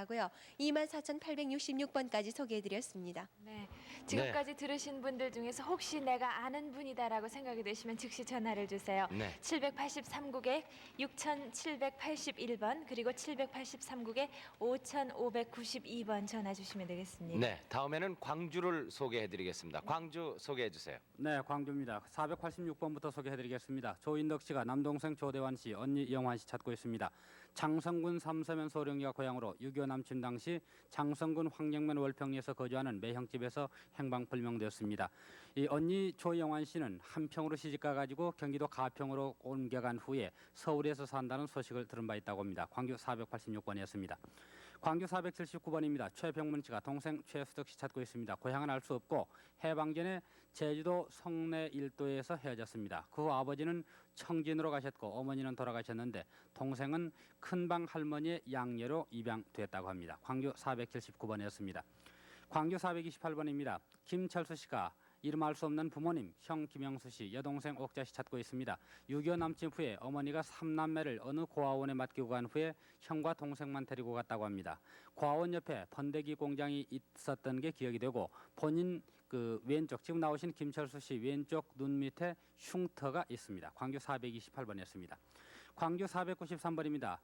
고요. 24,866번까지 소개해드렸습니다. 네, 지금까지 들으신 분들 중에서 혹시 내가 아는 분이다라고 생각이 되시면 즉시 전화를 주세요. 네. 783국에 6781번 그리고 783국에 5592번 전화 주시면 되겠습니다. 네, 다음에는 광주를 소개해드리겠습니다. 광주 소개해주세요. 네, 광주입니다. 486번부터 소개해드리겠습니다. 조인덕 씨가 남동생 조대환 씨, 언니 이영환 씨 찾고 있습니다. 장성군 삼서면 소령이가 고향으로 6.25 남침 당시 장성군 황령면 월평리에서 거주하는 매형집에서 행방불명되었습니다. 이 언니 조영환 씨는 한평으로 시집가 가지고 경기도 가평으로 옮겨간 후에 서울에서 산다는 소식을 들은 바 있다고 합니다. 광주 486번이었습니다. 광주 479번입니다. 최병문 씨가 동생 최수덕 씨 찾고 있습니다. 고향은 알 수 없고 해방 전에 제주도 성내 일도에서 헤어졌습니다. 그 후 아버지는 청진으로 가셨고 어머니는 돌아가셨는데 동생은 큰방 할머니의 양녀로 입양됐다고 합니다. 광주 479번이었습니다. 광주 428번입니다. 김철수 씨가 이름 알 수 없는 부모님, 형 김영수 씨, 여동생 옥자 씨 찾고 있습니다. 6.25 남침 후에 어머니가 3남매를 어느 고아원에 맡기고 간 후에 형과 동생만 데리고 갔다고 합니다. 고아원 옆에 번데기 공장이 있었던 게 기억이 되고 본인 그 왼쪽, 지금 나오신 김철수 씨 왼쪽 눈 밑에 흉터가 있습니다. 광주 428번이었습니다. 광주 493번입니다.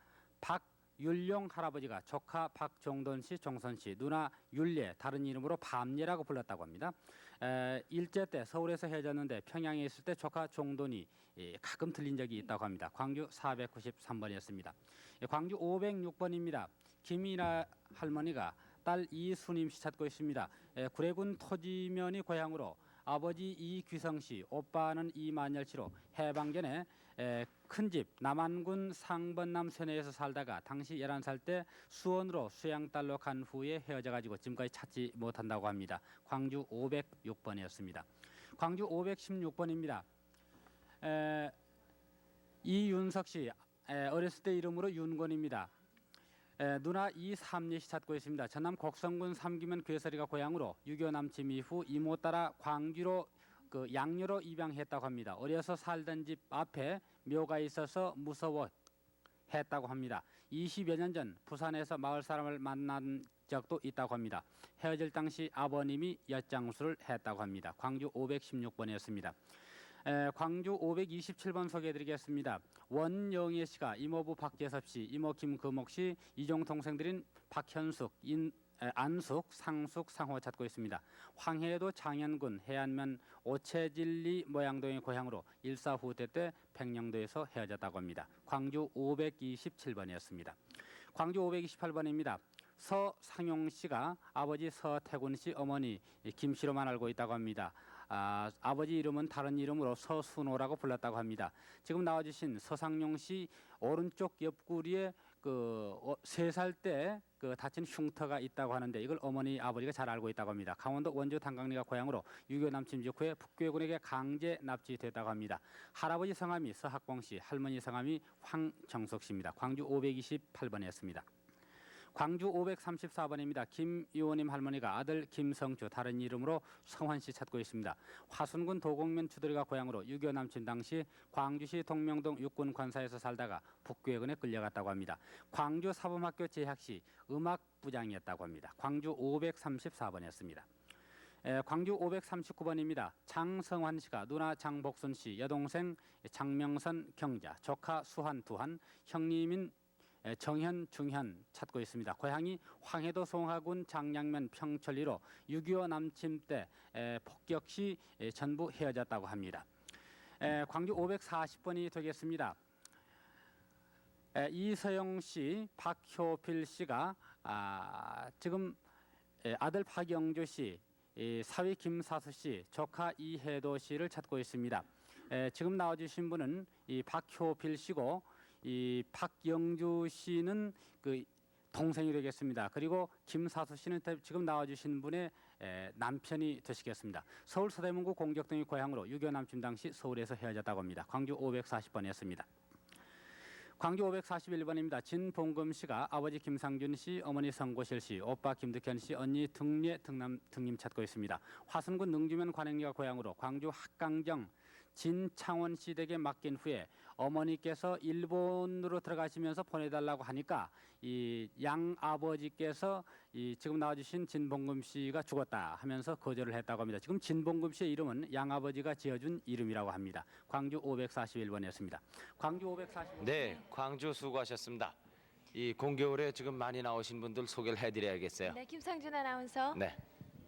율룡 할아버지가 조카 박종돈 씨, 종선 씨, 누나 율례, 다른 이름으로 밤예라고 불렀다고 합니다. 일제 때 서울에서 헤어졌는데 평양에 있을 때 조카 종돈이 가끔 들린 적이 있다고 합니다. 광주 493번이었습니다. 광주 506번입니다. 김이나 할머니가 딸 이순임 씨 찾고 있습니다. 구례군 토지면이 고향으로 아버지 이귀성 씨, 오빠는 이만열 씨로 해방 전에 큰집 남한군 상번남 선내에서 살다가 당시 11살 때 수원으로 수양딸로 간 후에 헤어져 가지고 지금까지 찾지 못한다고 합니다. 광주 506번이었습니다. 광주 516번입니다. 이윤석 씨, 어렸을 때 이름으로 윤건입니다. 누나 이삼례 씨 찾고 있습니다. 전남 곡성군 삼기면 괴설이가 고향으로 6.25 남침 이후 이모 따라 광주로 그 양녀로 입양했다고 합니다. 어려서 살던 집 앞에 묘가 있어서 무서워 했다고 합니다. 20여 년 전 부산에서 마을 사람을 만난 적도 있다고 합니다. 헤어질 당시 아버님이 엿장수를 했다고 합니다. 광주 516번이었습니다. 광주 527번 소개해드리겠습니다. 원영애 씨가 이모부 박재섭 씨, 이모 김금옥 씨, 이종 동생들인 박현숙, 안숙, 상숙, 상호 찾고 있습니다. 황해도 장현군 해안면 오채진리 모양동의 고향으로 일사 후퇴 때 백령도에서 헤어졌다고 합니다. 광주 527번이었습니다. 광주 528번입니다. 서상용 씨가 아버지 서태군 씨, 어머니 김 씨로만 알고 있다고 합니다. 아버지 이름은 다른 이름으로 서순호라고 불렀다고 합니다. 지금 나와주신 서상용 씨 오른쪽 옆구리에 그 3살 때 그 다친 흉터가 있다고 하는데 이걸 어머니 아버지가 잘 알고 있다고 합니다. 강원도 원주 단강리가 고향으로 6.25 남침 직후에 북괴군에게 강제 납치됐다고 합니다. 할아버지 성함이 서학봉 씨, 할머니 성함이 황정석 씨입니다. 광주 528번이었습니다. 광주 534번입니다. 김 의원님 할머니가 아들 김성주, 다른 이름으로 성환 씨 찾고 있습니다. 화순군 도곡면 주도리가 고향으로 6.25 남침 당시 광주시 동명동 육군관사에서 살다가 북괴군에 끌려갔다고 합니다. 광주 사범학교 재학 시 음악부장이었다고 합니다. 광주 534번이었습니다. 광주 539번입니다. 장성환 씨가 누나 장복순 씨, 여동생 장명선 경자, 조카 수한 두한, 형님인 정현, 중현 찾고 있습니다. 고향이 황해도 송하군 장량면 평천리로 6.25 남침 때 폭격 시 전부 헤어졌다고 합니다. 광주 540번이 되겠습니다. 이서영 씨, 박효필 씨가 지금 아들 박영주 씨, 사위 김사수 씨, 조카 이혜도 씨를 찾고 있습니다. 지금 나와주신 분은 이 박효필 씨고 이 박영주 씨는 그 동생이 되겠습니다. 그리고 김사수 씨는 지금 나와주신 분의 남편이 되시겠습니다. 서울 서대문구 공덕동이 고향으로 6.25 남침 당시 서울에서 헤어졌다고 합니다. 광주 540번이었습니다. 광주 541번입니다. 진봉금 씨가 아버지 김상준 씨, 어머니 성고실 씨, 오빠 김득현 씨, 언니 등례 등님 찾고 있습니다. 화순군 능주면 관행리가 고향으로 광주 합강정 진창원 씨 댁에 맡긴 후에 어머니께서 일본으로 들어가시면서 보내달라고 하니까 이 양 아버지께서 이 지금 나와주신 진봉금 씨가 죽었다 하면서 거절을 했다고 합니다. 지금 진봉금 씨의 이름은 양 아버지가 지어준 이름이라고 합니다. 광주 541번이었습니다. 광주 541번. 네, 광주 수고하셨습니다. 이 공겨울에 지금 많이 나오신 분들 소개를 해드려야겠어요. 네, 김상준 아나운서. 네.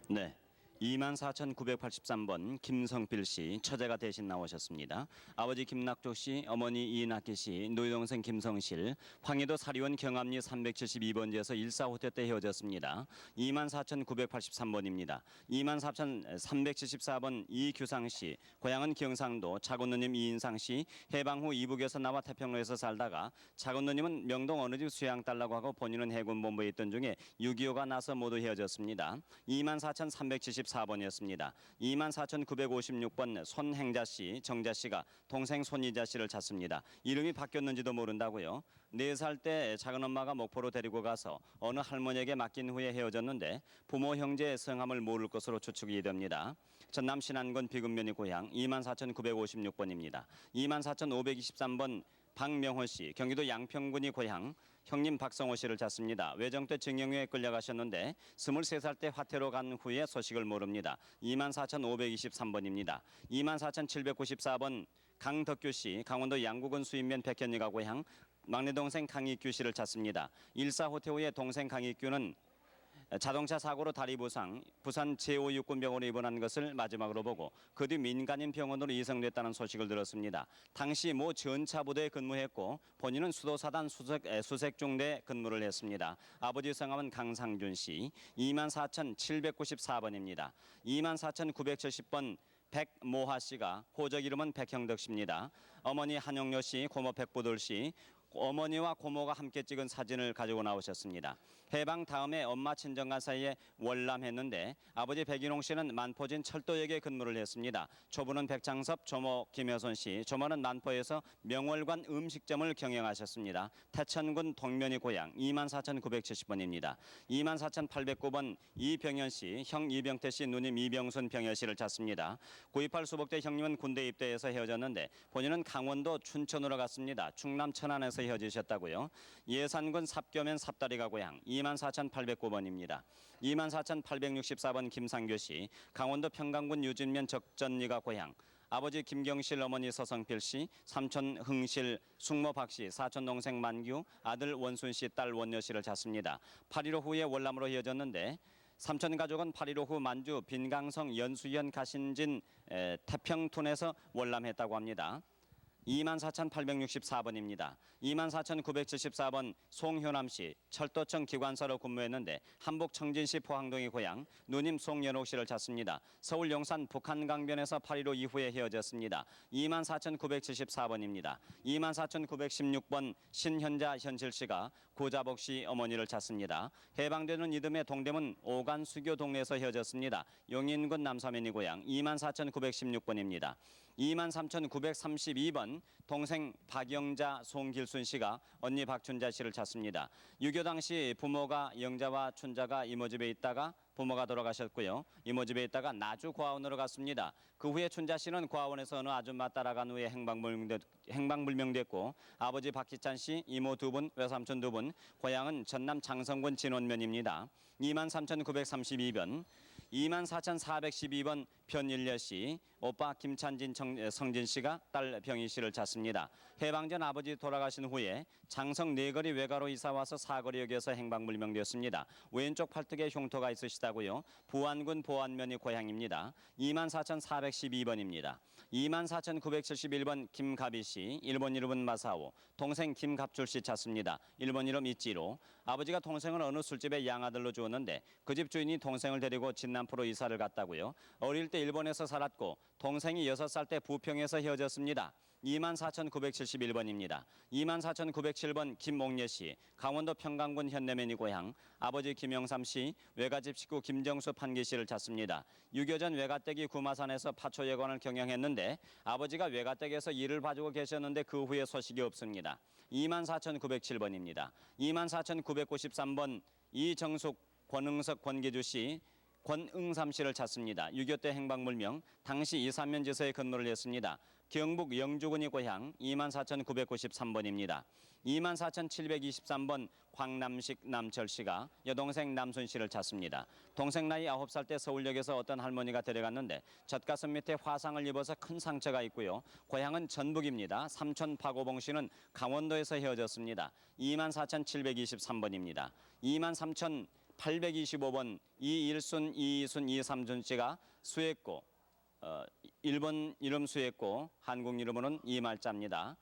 네. 24,983번 김성필 씨 처제가 대신 나오셨습니다. 아버지 김낙조 씨, 어머니 이낙기 씨, 노동생 김성실, 황해도 사리원 경암리 372번지에서 14호태 때 헤어졌습니다. 24,983번입니다. 24,374번 이규상 씨, 고향은 경상도, 작은누님 이인상 씨, 해방 후 이북에서 나와 태평로에서 살다가 작은누님은 명동 어느 집 수양 달라고 하고 본인은 해군본부에 있던 중에 6.25가 나서 모두 헤어졌습니다. 24,374번이었습니다. 24,956번 손행자 씨, 정자 씨가 동생 손이자 씨를 찾습니다. 이름이 바뀌었는지도 모른다고요. 4살 때 작은엄마가 목포로 데리고 가서 어느 할머니에게 맡긴 후에 헤어졌는데 부모 형제의 성함을 모를 것으로 추측이 됩니다. 전남 신안군 비금면이 고향 24,956번입니다. 24,523번 박명호 씨, 경기도 양평군이 고향 형님 박성호 씨를 찾습니다. 외정 때 징용에 끌려가셨는데 23살 때 화태로 간 후에 소식을 모릅니다. 24,523번입니다. 24,794번 강덕규 씨, 강원도 양구군 수인면 백현리가 고향 막내 동생 강익규 씨를 찾습니다. 1사 호태 후에 동생 강익규는 자동차 사고로 다리 부상, 부산 제5육군병원에 입원한 것을 마지막으로 보고 그 뒤 민간인 병원으로 이송됐다는 소식을 들었습니다. 당시 모 전차부대에 근무했고 본인은 수도사단 수색중대에 근무를 했습니다. 아버지 성함은 강상준 씨, 24,794번입니다. 24,970번 백모하 씨가 호적 이름은 백형덕 씨입니다. 어머니 한영여 씨, 고모 백보돌 씨, 어머니와 고모가 함께 찍은 사진을 가지고 나오셨습니다. 해방 다음에 엄마 친정간 사이에 월남했는데 아버지 백인홍 씨는 만포진 철도역에 근무를 했습니다. 초부는 백창섭, 조모 김여선 씨, 조모는 만포에서 명월관 음식점을 경영하셨습니다. 태천군 동면이 고향 24,970번입니다. 24,809번 이병현 씨, 형 이병태 씨, 누님 이병순 병현 씨를 찾습니다. 9.28 수복대 형님은 군대 입대해서 헤어졌는데 본인은 강원도 춘천으로 갔습니다. 충남 천안에서 헤어지셨다고요. 예산군 삽교면 삽다리가 고향 24,809번입니다. 24,864번 김상교 씨, 강원도 평강군 유진면 적전리가 고향 아버지 김경실, 어머니 서성필 씨, 삼촌 흥실, 숙모 박 씨, 사촌 동생 만규, 아들 원순 씨, 딸 원여 씨를 찾습니다. 8.15 후에 월남으로 헤어졌는데 삼촌 가족은 8.15 후 만주 빈강성 연수현 가신진 태평촌에서 월남했다고 합니다. 24,864번입니다. 24,974번 송효남 씨, 철도청 기관사로 근무했는데 한복 청진시 포항동이 고향 누님 송연옥 씨를 찾습니다. 서울 용산 북한강변에서 8.15 이후에 헤어졌습니다. 24,974번입니다. 24,916번 신현자 현실 씨가 고자복 씨 어머니를 찾습니다. 해방되는 이듬해 동대문 오간수교 동네에서 헤어졌습니다. 용인군 남사면이 고향 24,916번입니다. 23,932번 동생 박영자 송길순 씨가 언니 박춘자 씨를 찾습니다. 6.25 당시 부모가 영자와 춘자가 이모 집에 있다가 부모가 돌아가셨고요. 이모 집에 있다가 나주 고아원으로 갔습니다. 그 후에 춘자 씨는 고아원에서 어느 아줌마 따라간 후에 행방불명됐고 아버지 박희찬 씨, 이모 2분, 외삼촌 2분, 고향은 전남 장성군 진원면입니다. 23,932번 24,412번 변일려 씨, 오빠 김찬진 성진 씨가 딸 병희 씨를 찾습니다. 해방 전 아버지 돌아가신 후에 장성 내거리 외가로 이사와서 사거리역에서 행방불명되었습니다. 왼쪽 팔뚝에 흉터가 있으시다고요. 부안군 보안면이 고향입니다. 24,412번입니다. 24,971번 김가비 씨, 일본 이름은 마사오, 동생 김갑줄 씨 찾습니다. 일본 이름 이찌로. 아버지가 동생을 어느 술집에 양아들로 주었는데 그 집 주인이 동생을 데리고 진남포로 이사를 갔다고요. 어릴 때 일본에서 살았고 동생이 6살 때 부평에서 헤어졌습니다. 24,971번입니다. 24,907번 김옥예 씨, 강원도 평강군 현내면이 고향 아버지 김영삼 씨, 외가집 식구 김정수 판기 씨를 찾습니다. 6.25 전 외가댁이 구마산에서 파초예관을 경영했는데 아버지가 외가댁에서 일을 봐주고 계셨는데 그 후에 소식이 없습니다. 24,907번입니다. 24,993번 이정숙, 권응석, 권기주 씨, 권응삼 씨를 찾습니다. 6.25 때 행방불명, 당시 이삼면지서에 근무를 했습니다. 경북 영주군이 고향 24,993번입니다. 24,723번 광남식 남철 씨가 여동생 남순 씨를 찾습니다. 동생 나이 9살 때 서울역에서 어떤 할머니가 데려갔는데 젖가슴 밑에 화상을 입어서 큰 상처가 있고요. 고향은 전북입니다. 삼촌 박오봉 씨는 강원도에서 헤어졌습니다. 24,723번입니다. 23,825번 이일순, 이이순, 이삼준 씨가 수했고 일본 이름 수했고 한국 이름으로는 이말자입니다.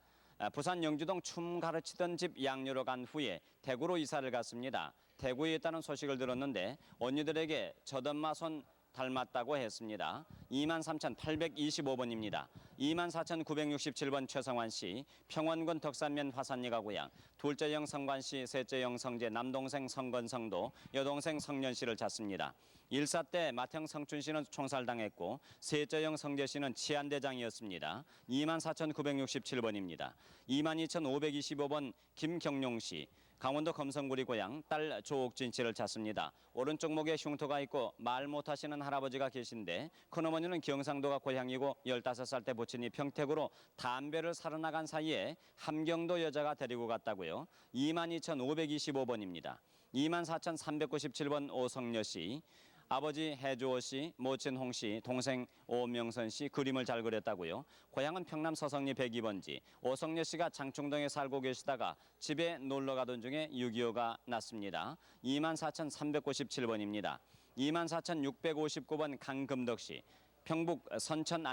부산 영주동 춤 가르치던 집 양녀로 간 후에 대구로 이사를 갔습니다. 대구에 있다는 소식을 들었는데 언니들에게 젖엄마 손 닮았다고 했습니다. 23,825번입니다. 24,967번 최성환 씨, 평원군 덕산면 화산리가 고향, 둘째 형 성관 씨, 셋째 형 성재, 남동생 성건성도, 여동생 성년 씨를 찾습니다. 일사 때 맏형 성춘 씨는 총살당했고 셋째 형 성재 씨는 치안대장이었습니다. 24,967번입니다. 22,525번 김경용 씨, 강원도 검성구리 고향 딸 조옥진 씨를 찾습니다. 오른쪽 목에 흉터가 있고 말 못하시는 할아버지가 계신데 큰어머니는 경상도가 고향이고 15살 때 부친이 평택으로 담배를 사러 나간 사이에 함경도 여자가 데리고 갔다고요. 22,525번입니다. 24,397번 오성여 씨, 아버지 해주호 씨, 모친 홍 씨, 동생 오명선 씨 그림을 잘 그렸다고요. 고향은 평남 서성리 102번지. 오성여 씨가 장충동에 살고 계시다가 집에 놀러 가던 중에 6.25가 났습니다. 24,397번입니다. 24,659번 강금덕 씨, 평북 선천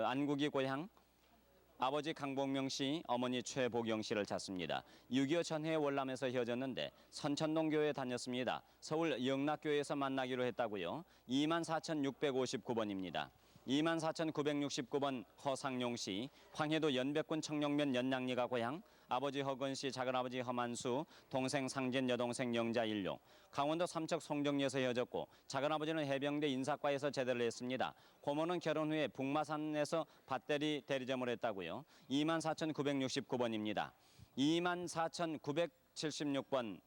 안국이 고향, 아버지 강복명 씨, 어머니 최보경 씨를 찾습니다. 6.25 전해에 월남에서 헤어졌는데 선천동 교회에 다녔습니다. 서울 영락교회에서 만나기로 했다고요. 24,659번입니다. 24,969번 허상용 씨, 황해도 연백군 청룡면 연양리가 고향, 아버지 허건 씨, 작은아버지 허만수, 동생 상진, 여동생 영자일용. 강원도 삼척 송정리에서 헤어졌고 작은아버지는 해병대 인사과에서 제대를 했습니다. 고모는 결혼 후에 북마산에서 밭대리 대리점을 했다고요. 24,969번입니다. 24,976번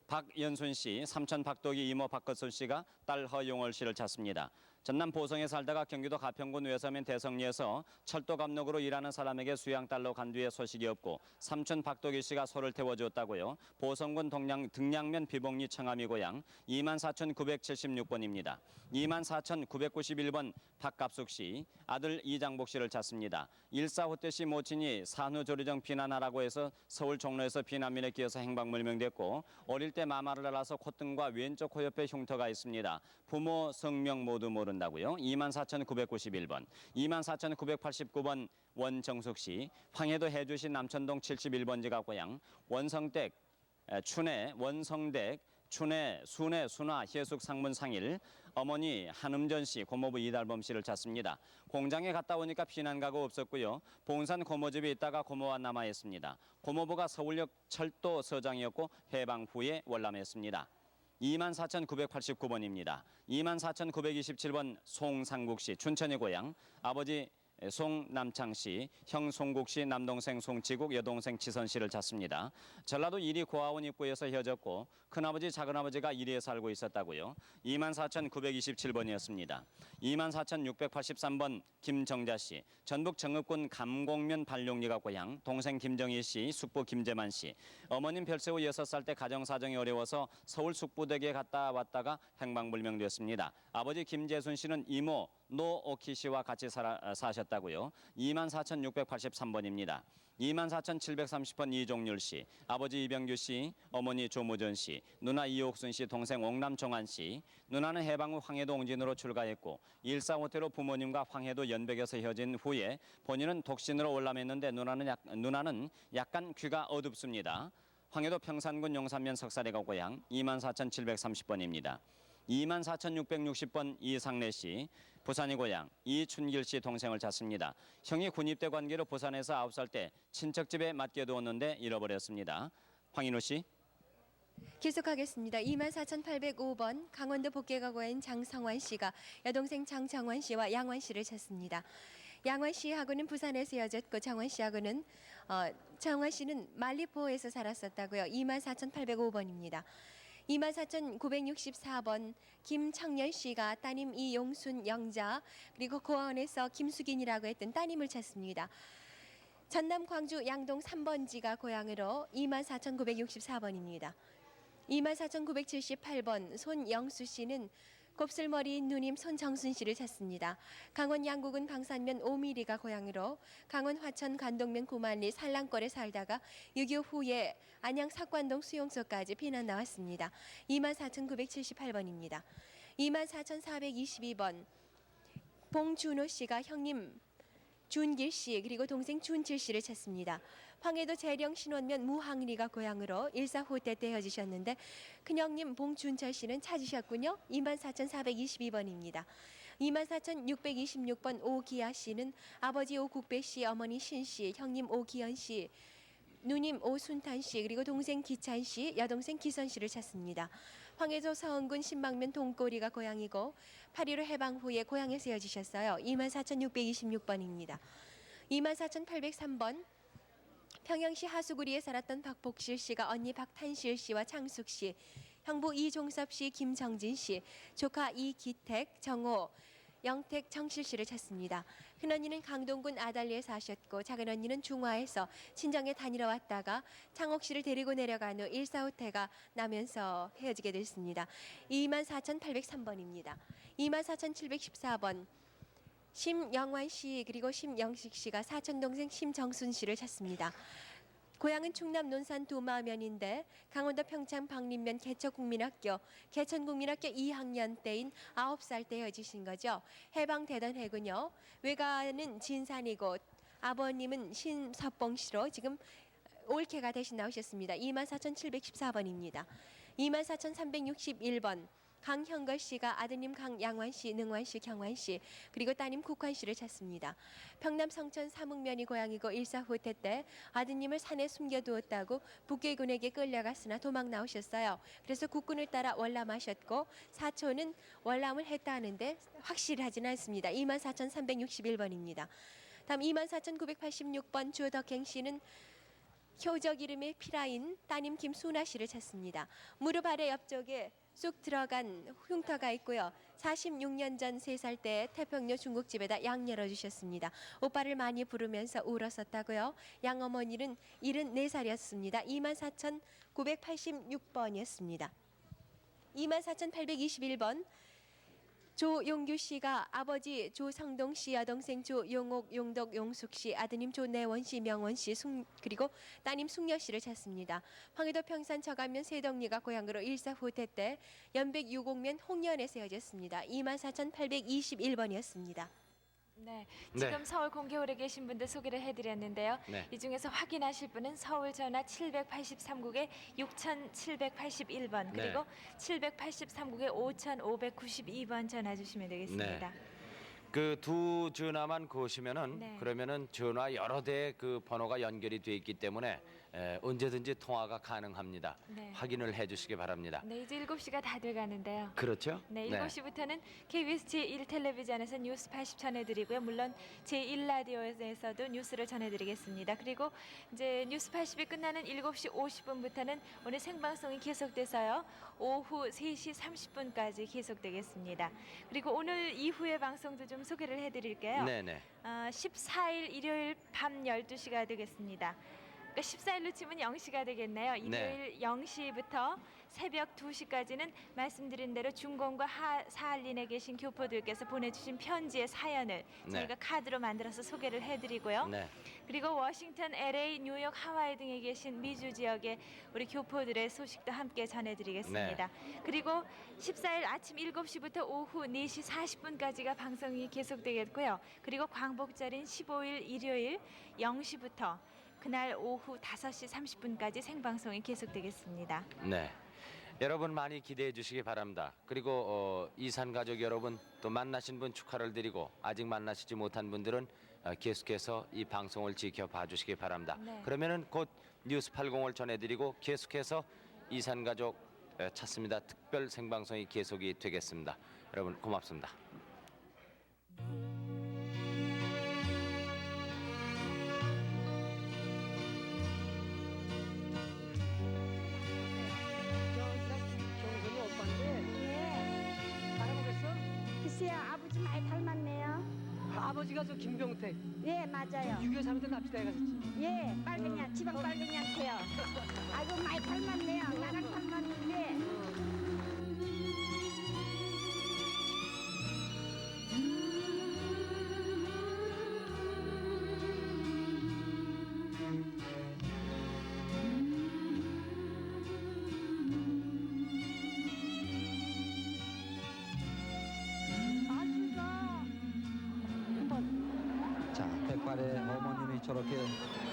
박연순 씨, 삼촌 박덕희, 이모 박거순 씨가 딸 허용월 씨를 찾습니다. 전남 보성에 살다가 경기도 가평군 외서면 대성리에서 철도 감독으로 일하는 사람에게 수양딸로 간 뒤에 소식이 없고 삼촌 박덕희 씨가 소를 태워주었다고요. 보성군 등량면 비봉리 청암이 고향 24,976번입니다. 24,991번 박갑숙 씨, 아들 이장복 씨를 찾습니다. 일사후 씨 모친이 산후조리정 비난하라고 해서 서울 종로에서 비난민에 끼어서 행방불명됐고 어릴 때 마마를 알아서 콧등과 왼쪽 코 옆에 흉터가 있습니다. 부모 성명 모두 모른다고요. 24,991번. 24,989번 원정숙 씨, 황해도 해주시 남천동 71번지가 고향, 원성댁, 춘해, 원성댁, 춘해, 순해, 순화, 해숙, 상문, 상일, 어머니 한음전 씨, 고모부 이달범 씨를 찾습니다. 공장에 갔다 오니까 피난가가 없었고요. 봉산 고모집에 있다가 고모와 남아있습니다. 고모부가 서울역 철도 서장이었고 해방 후에 월남했습니다. 24,989번입니다. 24,927번 송상국 씨, 춘천의 고향, 아버지 송남창 씨, 형 송국 씨, 남동생 송치국, 여동생 치선 씨를 찾습니다. 전라도 이리 고아원 입구에서 헤어졌고 큰아버지, 작은아버지가 이리에 살고 있었다고요. 24,927번이었습니다. 24,683번 김정자 씨, 전북 정읍군 감곡면 발룡리가 고향, 동생 김정희 씨, 숙부 김재만 씨, 어머님 별세후 6살 때 가정사정이 어려워서 서울 숙부댁에 갔다 왔다가 행방불명됐습니다. 아버지 김재순 씨는 이모 노오키 씨와 같이 사셨다고요. 24,683번입니다. 24,730번 이종률 씨, 아버지 이병규 씨, 어머니 조무전 씨, 누나 이옥순 씨, 동생 옥남종환 씨. 누나는 해방 후 황해도 옹진으로 출가했고 일사후퇴로 부모님과 황해도 연백에서 헤어진 후에 본인은 독신으로 월남했는데 누나는 약간 귀가 어둡습니다. 황해도 평산군 용산면 석사리가 고향 24,730번입니다. 24,660번 이상래 씨, 부산이 고향, 이춘길 씨 동생을 찾습니다. 형이 군입대 관계로 부산에서 9살 때 친척집에 맡겨두었는데 잃어버렸습니다. 황인호 씨. 계속하겠습니다. 24,805번 강원도 복계가 고향 장성환 씨가 여동생 장정환 씨와 양환 씨를 찾습니다. 양환 씨하고는 부산에서 헤어졌고 정환 씨하고는 정환 씨는 말리포에서 살았었다고요. 24,805번입니다. 24,964번 김청년 씨가 따님 이용순 영자 그리고 고아원에서 김수긴이라고 했던 따님을 찾습니다. 전남 광주 양동 3번지가 고향으로 24,964번입니다. 24,978번 손영수 씨는 곱슬머리 누님 손정순 씨를 찾습니다. 강원 양구군 방산면 5mm가 고향으로 강원 화천 관동면 9만리 산랑골에 살다가 6.25 후에 안양 삭관동 수용소까지 피난 나왔습니다. 24,978번입니다. 24,422번 봉준호 씨가 형님 준길 씨 그리고 동생 준칠 씨를 찾습니다. 황해도 재령 신원면 무항리가 고향으로 1.4후 때 헤어지셨는데 큰형님 봉준철 씨는 찾으셨군요. 24,422번입니다. 24,626번 오기아 씨는 아버지 오국배 씨, 어머니 신 씨, 형님 오기현 씨, 누님 오순탄 씨 그리고 동생 기찬 씨, 여동생 기선 씨를 찾습니다. 황해도 서원군 신방면 동꼬리가 고향이고 8.15 해방 후에 고향에서 헤어지셨어요. 24,626번입니다. 24,803번 평양시 하수구리에 살았던 박복실 씨가 언니 박탄실 씨와 창숙 씨, 형부 이종섭 씨, 김정진 씨, 조카 이기택, 정호, 영택, 정실 씨를 찾습니다. 큰언니는 강동군 아달리에 사셨고 작은언니는 중화에서 친정에 다니러 왔다가 창옥 씨를 데리고 내려간 후 1.4후 태가 나면서 헤어지게 됐습니다. 24,803번입니다. 24,714번 심영환 씨 그리고 심영식 씨가 사촌 동생 심정순 씨를 찾습니다. 고향은 충남 논산 도마면인데 강원도 평창 박림면 개천국민학교 2학년 때인 9살 때 헤어지신 거죠. 해방되던 해군요. 외가는 진산이고 아버님은 신섭봉 씨로 지금 올케가 대신 나오셨습니다. 24,714번입니다. 24,361번 강형걸 씨가 아드님 강양환 씨, 능환 씨, 경환 씨 그리고 따님 국환 씨를 찾습니다. 평남 성천 사묵면이 고향이고 1.4후 때 아드님을 산에 숨겨두었다고 북괴군에게 끌려갔으나 도망 나오셨어요. 그래서 국군을 따라 월남하셨고 사촌은 월남을 했다는데 확실하지는 않습니다. 24,361번입니다. 다음 24,986번 주덕행 씨는 효적 이름의 피라인 따님 김순아 씨를 찾습니다. 무릎 아래 옆쪽에 쑥 들어간 흉터가 있고요. 46년 전 3살 때 태평로 중국집에다 양 열어주셨습니다. 오빠를 많이 부르면서 울었었다고요. 양어머니는 74살이었습니다. 24,986번이었습니다. 24,821번 조용규 씨가 아버지 조성동 씨, 여동생 조용옥, 용덕, 용숙 씨, 아드님 조내원 씨, 명원 씨, 그리고 따님 숙녀 씨를 찾습니다. 황해도 평산 저감면 세덕리가 고향으로 1.4후 때 연백 유곡면 홍련에서 헤어졌습니다. 24,821번이었습니다. 네, 지금 네. 서울 공개홀에 계신 분들 소개를 해드렸는데요. 네. 이 중에서 확인하실 분은 서울 전화 783국에 6,781번 그리고 783국에 5,592번 전화 주시면 되겠습니다. 그 두 전화만 거시면은 네. 그러면은 전화 여러 대 그 번호가 연결이 돼 있기 때문에 언제든지 통화가 가능합니다. 네. 확인을 해주시기 바랍니다. 네, 이제 7시가 다 돼가는데요. 그렇죠? 네, 7시부터는 KBS 제1 텔레비전에서 뉴스 80 전해드리고요. 물론 제1 라디오에서도 뉴스를 전해드리겠습니다. 그리고 이제 뉴스 80이 끝나는 7시 50분부터는 오늘 생방송이 계속돼서요. 오후 3시 30분까지 계속되겠습니다. 그리고 오늘 이후의 방송도 좀 소개를 해드릴게요. 네네. 14일 일요일 밤 12시가 되겠습니다. 그러니까 14일로 치면 0시가 되겠네요. 일요일 0시부터 새벽 2시까지는 말씀드린 대로 중공과 사할린에 계신 교포들께서 보내주신 편지의 사연을 저희가 카드로 만들어서 소개를 해드리고요. 네. 그리고 워싱턴, LA, 뉴욕, 하와이 등에 계신 미주 지역의 우리 교포들의 소식도 함께 전해드리겠습니다. 그리고 14일 아침 7시부터 오후 4시 40분까지가 방송이 계속되겠고요. 그리고 광복절인 15일 일요일 0시부터 그날 오후 5시 30분까지 생방송이 계속되겠습니다. 네. 여러분 많이 기대해 주시기 바랍니다. 그리고 이산 가족 여러분 또 만나신 분 축하를 드리고 아직 만나시지 못한 분들은 계속해서 이 방송을 지켜봐 주시기 바랍니다. 네. 그러면은 곧 뉴스 80을 전해드리고 계속해서 이산 가족 찾습니다. 특별 생방송이 계속이 되겠습니다. 여러분 고맙습니다. 가수 김병택 예, 맞아요. 6.25 3.1 때 납치돼 가셨지. 예, 빨갱이, 지방 빨갱이한테요. 아이고, 많이 닮았네요. 나랑 닮았는데. 자, 백발의 어머님이 저렇게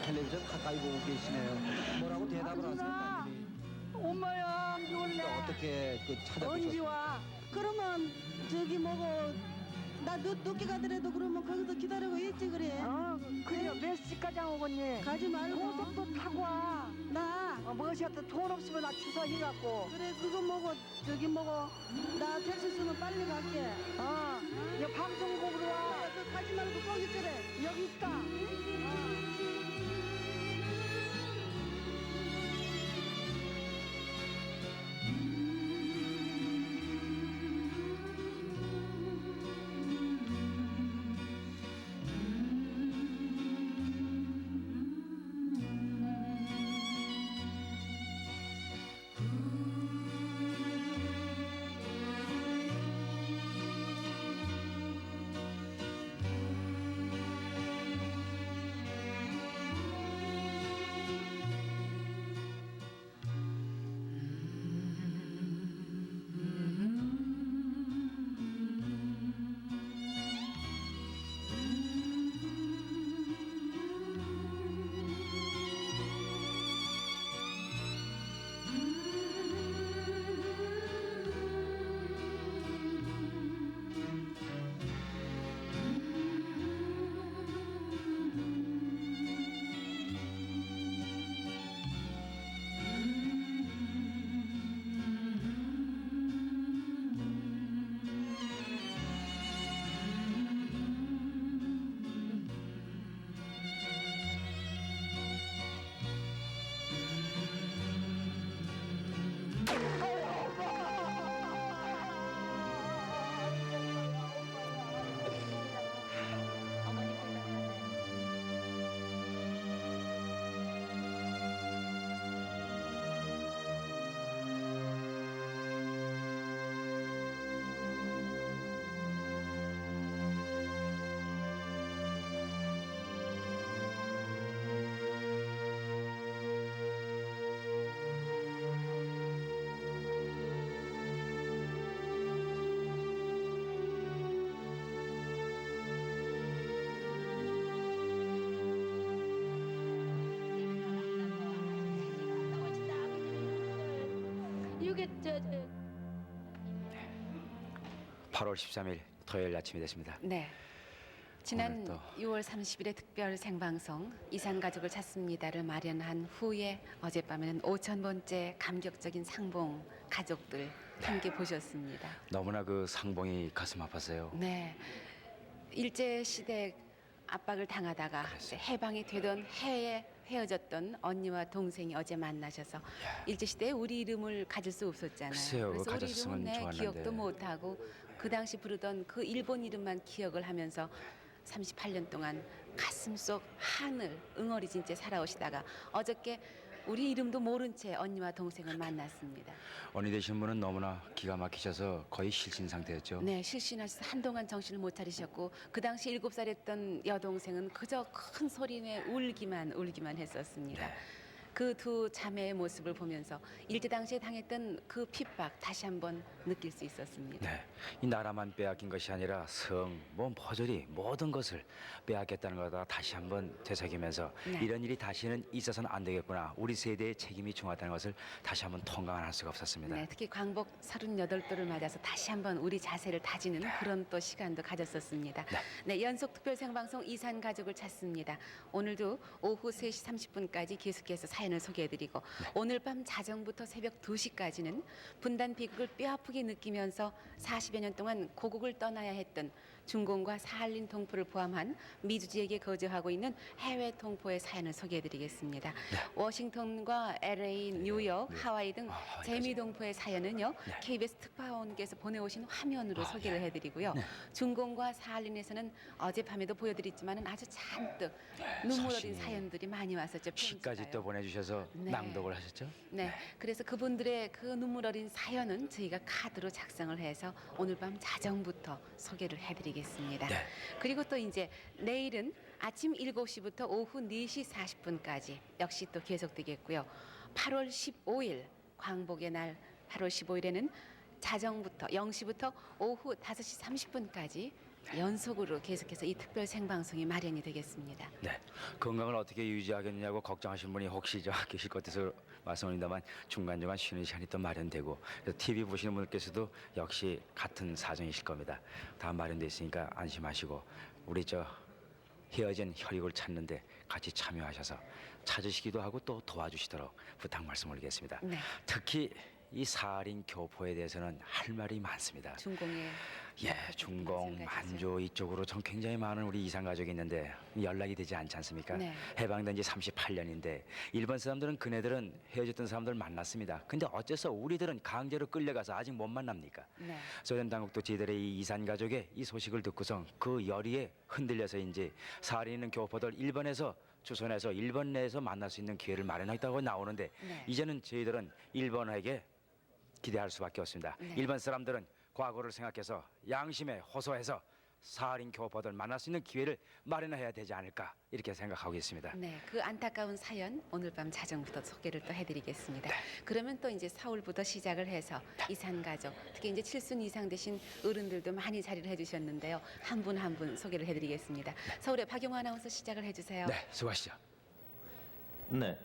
텔레비전 가까이 보고 계시네요. 뭐라고 대답을 하세요, 따님이? 엄마야 언제 올래? 어떻게 그 언제 찾아보셨어요? 와? 그러면 저기 뭐고 나 늦게 가더라도 그러면 거기서 기다리고 있지 그래. 그래요. 몇 시까지 오겠니? 가지 말고 고속도 타고 와. 나 뭐시어도 돈 없으면 나 주소 해갖고. 그래 그거 뭐고 저기 뭐고 나 될 수 있으면 빨리 갈게. 여 방송국으로 와. 그래, 그 가지 말고 거기 있으래. 여기 있다. 어머니 대답하세요. 이게 8월 13일 토요일 아침이 됐습니다. 네. 지난 오늘 또 6월 30일에 특별 생방송 이산 가족을 찾습니다를 마련한 후에 어젯밤에는 5,000번째 감격적인 상봉 가족들 함께 보셨습니다. 너무나 그 상봉이 가슴 아팠어요. 네. 일제 시대 압박을 당하다가 그랬어요. 해방이 되던 해에 헤어졌던 언니와 동생이 어제 만나셔서 일제 시대에 우리 이름을 가질 수 없었잖아요. 글쎄요, 그래서 그거 우리 가졌으면 이름은 좋았는데. 기억도 못 하고 그 당시 부르던 그 일본 이름만 기억을 하면서 38년 동안 가슴 속 한을 응어리진 채 살아오시다가 어저께 우리 이름도 모른 채 언니와 동생을 만났습니다. 언니 되신 분은 너무나 기가 막히셔서 거의 실신 상태였죠. 네, 실신하셔서 한동안 정신을 못 차리셨고 그 당시 7살했던 여동생은 그저 큰 소리내 울기만 했었습니다. 네. 그 두 자매의 모습을 보면서 일제 당시에 당했던 그 핍박 다시 한번 느낄 수 있었습니다. 네, 이 나라만 빼앗긴 것이 아니라 성, 모조리 모든 것을 빼앗겼다는 것을 다시 한번 되새기면서 네. 이런 일이 다시는 있어서는 안 되겠구나. 우리 세대의 책임이 중요하다는 것을 다시 한번 통감할 수가 없었습니다. 네, 특히 광복 38도를 맞아서 다시 한번 우리 자세를 다지는 그런 또 시간도 가졌었습니다. 네, 연속 특별 생방송 이산 가족을 찾습니다. 오늘도 오후 3시 30분까지 계속해서 사연을 소개해드리고 오늘 밤 자정부터 새벽 2시까지는 분단 비극을 뼈아프게 느끼면서 40여 년 동안 고국을 떠나야 했던 중공과 사할린 동포를 포함한 미주 지역에 거주하고 있는 해외 동포의 사연을 소개해드리겠습니다. 워싱턴과 LA, 뉴욕, 하와이 등 재미 동포의 사연은요. KBS 특파원께서 보내오신 화면으로 소개를 해드리고요. 중공과 사할린에서는 어젯밤에도 보여드렸지만 아주 잔뜩 눈물 어린 사연들이 많이 왔었죠. 시까지 또 보내주셔서 네. 낭독을 하셨죠? 네, 그래서 그분들의 그 눈물 어린 사연은 저희가 카드로 작성을 해서 오늘 밤 자정부터 소개를 해드리겠습니다. 그리고 또 이제 내일은 아침 7시부터 오후 4시 40분까지 역시 또 계속되겠고요. 8월 15일 광복의 날 8월 15일에는 자정부터 0시부터 오후 5시 30분까지 연속으로 계속해서 이 특별 생방송이 마련이 되겠습니다. 네, 건강을 어떻게 유지하겠느냐고 걱정하시는 분이 혹시 계실 것 같아서 말씀드립니다만 중간중간 쉬는 시간이 또 마련되고 TV 보시는 분들께서도 역시 같은 사정이실 겁니다. 다 마련돼 있으니까 안심하시고 우리 헤어진 혈육을 찾는데 같이 참여하셔서 찾으시기도 하고 또 도와주시도록 부탁 말씀드리겠습니다. 네. 특히 이 사할인 교포에 대해서는 할 말이 많습니다. 중공의 중공, 만주 이쪽으로 전 굉장히 많은 우리 이산 가족이 있는데 연락이 되지 않지 않습니까? 네. 해방된 지 38년인데 일본 사람들은 그네들은 헤어졌던 사람들 만났습니다. 근데 어째서 우리들은 강제로 끌려가서 아직 못 만납니까? 네. 소련 당국도 저희들의 이 이산 가족의 이 소식을 듣고서 그 열의에 흔들려서인지 사할인 있는 교포들 일본에서 조선에서 일본 내에서 만날 수 있는 기회를 마련하겠다고 나오는데 네. 이제는 저희들은 일본에게 기대할 수밖에 없습니다. 네. 일본 사람들은 과거를 생각해서 양심에 호소해서 사할인 교포들 만날 수 있는 기회를 마련해야 되지 않을까 이렇게 생각하고 있습니다. 네, 그 안타까운 사연 오늘 밤 자정부터 소개를 또 해드리겠습니다. 그러면 또 이제 서울부터 시작을 해서 이산 가족, 특히 이제 7순 이상 되신 어른들도 많이 자리를 해주셨는데요. 한 분 한 분 소개를 해드리겠습니다. 서울의 박용화 아나운서 시작을 해주세요. 네, 수고하시죠. 네,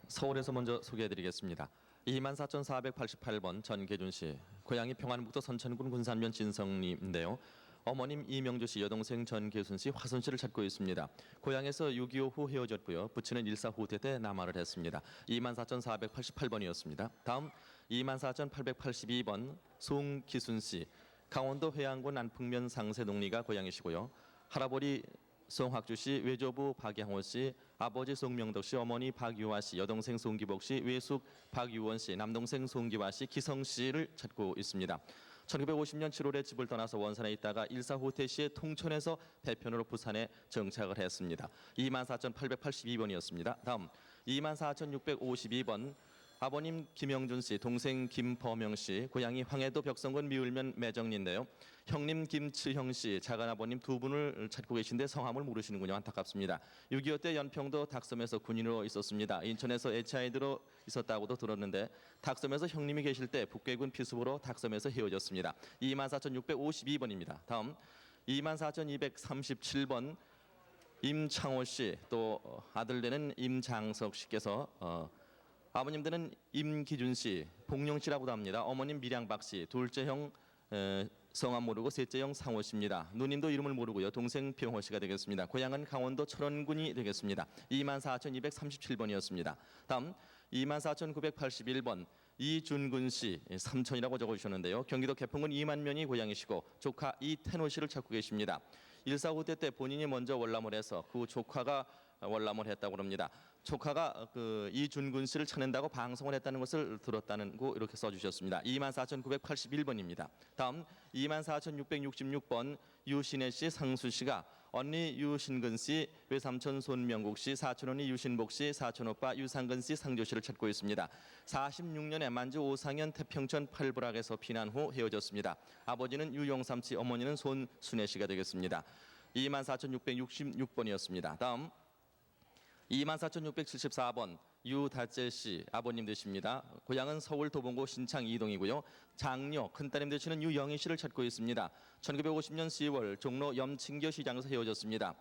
서울에서 먼저 소개해드리겠습니다. 24,488번 전계준 씨, 고향이 평안북도 선천군 군산면 진성리인데요. 어머님 이명주 씨, 여동생 전계순 씨, 화순 씨를 찾고 있습니다. 고향에서 6.25 후 헤어졌고요. 부친은 일사후퇴 때 남하를 했습니다. 24,488번이었습니다. 다음 24,882번 송기순 씨, 강원도 회양군 안풍면 상세동리가 고향이시고요. 할아버지 송학주 씨, 외조부 박양호 씨, 아버지 송명덕 씨, 어머니 박유화 씨, 여동생 송기복 씨, 외숙 박유원 씨, 남동생 송기화 씨, 기성 씨를 찾고 있습니다. 1950년 7월에 집을 떠나서 원산에 있다가 일사후퇴 시에 통천에서 배편으로 부산에 정착을 했습니다. 24,882번이었습니다. 다음 24,652번 아버님 김영준 씨, 동생 김범영 씨, 고향이 황해도 벽성군 미을면 매정리인데요. 형님 김치형 씨, 작은아버님 두 분을 찾고 계신데 성함을 모르시는군요. 안타깝습니다. 6.25 때 연평도 닭섬에서 군인으로 있었습니다. 인천에서 HID로 있었다고도 들었는데 닭섬에서 형님이 계실 때 북괴군 피습으로 닭섬에서 헤어졌습니다. 24,652번입니다. 다음 24,237번 임창호 씨, 또 아들 되는 임장석 씨께서 아버님들은 임기준 씨, 복룡 씨라고도 합니다. 어머님 미량박 씨, 둘째 형 성함 모르고 셋째 형 상호 씨입니다. 누님도 이름을 모르고요. 동생 병호 씨가 되겠습니다. 고향은 강원도 철원군이 되겠습니다. 24,237번이었습니다. 다음 24,981번 이준근 씨, 삼촌이라고 적어주셨는데요. 경기도 개평군 이만면이 고향이시고 조카 이태노 씨를 찾고 계십니다. 일사후퇴 때 본인이 먼저 월남을 해서 그 조카가 월남을 했다고 합니다. 조카가 이준근 씨를 찾는다고 방송을 했다는 것을 들었다는 거 이렇게 써주셨습니다. 24,981번입니다. 다음 24,666번 유신혜 씨, 상수 씨가 언니 유신근 씨, 외삼촌 손명국 씨, 사촌언니 유신복 씨, 사촌오빠 유상근 씨, 상조 씨를 찾고 있습니다. 46년에 만주 5상현 태평천 팔불악에서 피난 후 헤어졌습니다. 아버지는 유용삼 씨, 어머니는 손순혜 씨가 되겠습니다. 24,666번이었습니다. 다음 24,674번 유다재 씨, 아버님 되십니다. 고향은 서울 도봉구 신창 이동이고요. 장녀 큰따님 되시는 유영희 씨를 찾고 있습니다. 1950년 10월 종로 염친교 시장에서 헤어졌습니다.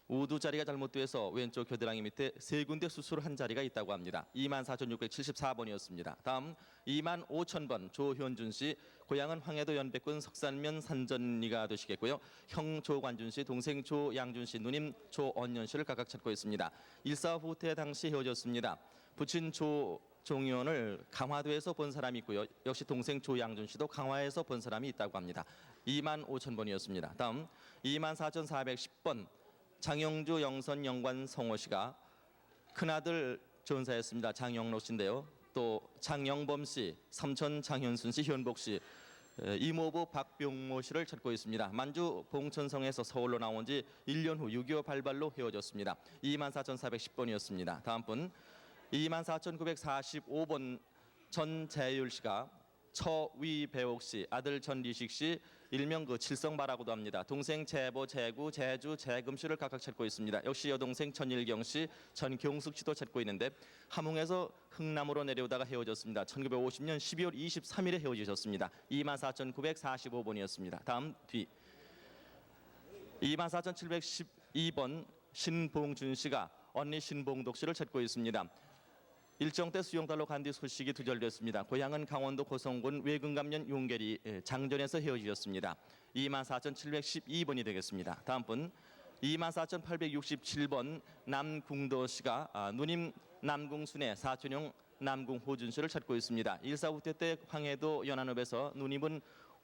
우두 자리가 잘못돼서 왼쪽 겨드랑이 밑에 세 군데 수술을 한 자리가 있다고 합니다. 24,674번이었습니다. 다음 25,000번 조현준 씨, 고향은 황해도 연백군 석산면 산전리가 되시겠고요. 형 조관준 씨, 동생 조양준 씨, 누님 조언년 씨를 각각 찾고 있습니다. 일사후퇴 당시 헤어졌습니다. 부친 조종현을 강화도에서 본 사람이 있고요. 역시 동생 조양준 씨도 강화에서 본 사람이 있다고 합니다. 25,000번이었습니다. 다음 24,410번 장영주 영선 영관 성호 씨가 큰아들 전사했습니다. 장영로 씨인데요. 또 장영범 씨, 삼촌 장현순 씨, 현복 씨, 이모부 박병모 씨를 찾고 있습니다. 만주 봉천성에서 서울로 나온 지 1년 후 6.25 발발로 헤어졌습니다. 24,410번이었습니다. 다음 분 24,945번 전재율 씨가 처위배옥 씨, 아들 전리식 씨, 일명 그 칠성바라고도 합니다. 동생 재보, 재구, 재주, 재금 씨를 각각 찾고 있습니다. 역시 여동생 전일경 씨, 전경숙 씨도 찾고 있는데 함흥에서 흥남으로 내려오다가 헤어졌습니다. 1950년 12월 23일에 헤어지셨습니다. 24,945번이었습니다. 다음 뒤 24,712번 신봉준 씨가 언니 신봉독 씨를 찾고 있습니다. 일정 때 수영달로 간 뒤 소식이 두절됐습니다. 고향은 강원도 고성군 외근감면 용계리 장전에서 헤어지셨습니다. 24,712번이 되겠습니다. 다음 분 24,867번 남궁도 씨가 누님 남궁순의 사촌형 남궁호준 씨를 찾고 있습니다. 일사후퇴 때 황해도 연안읍에서 누님은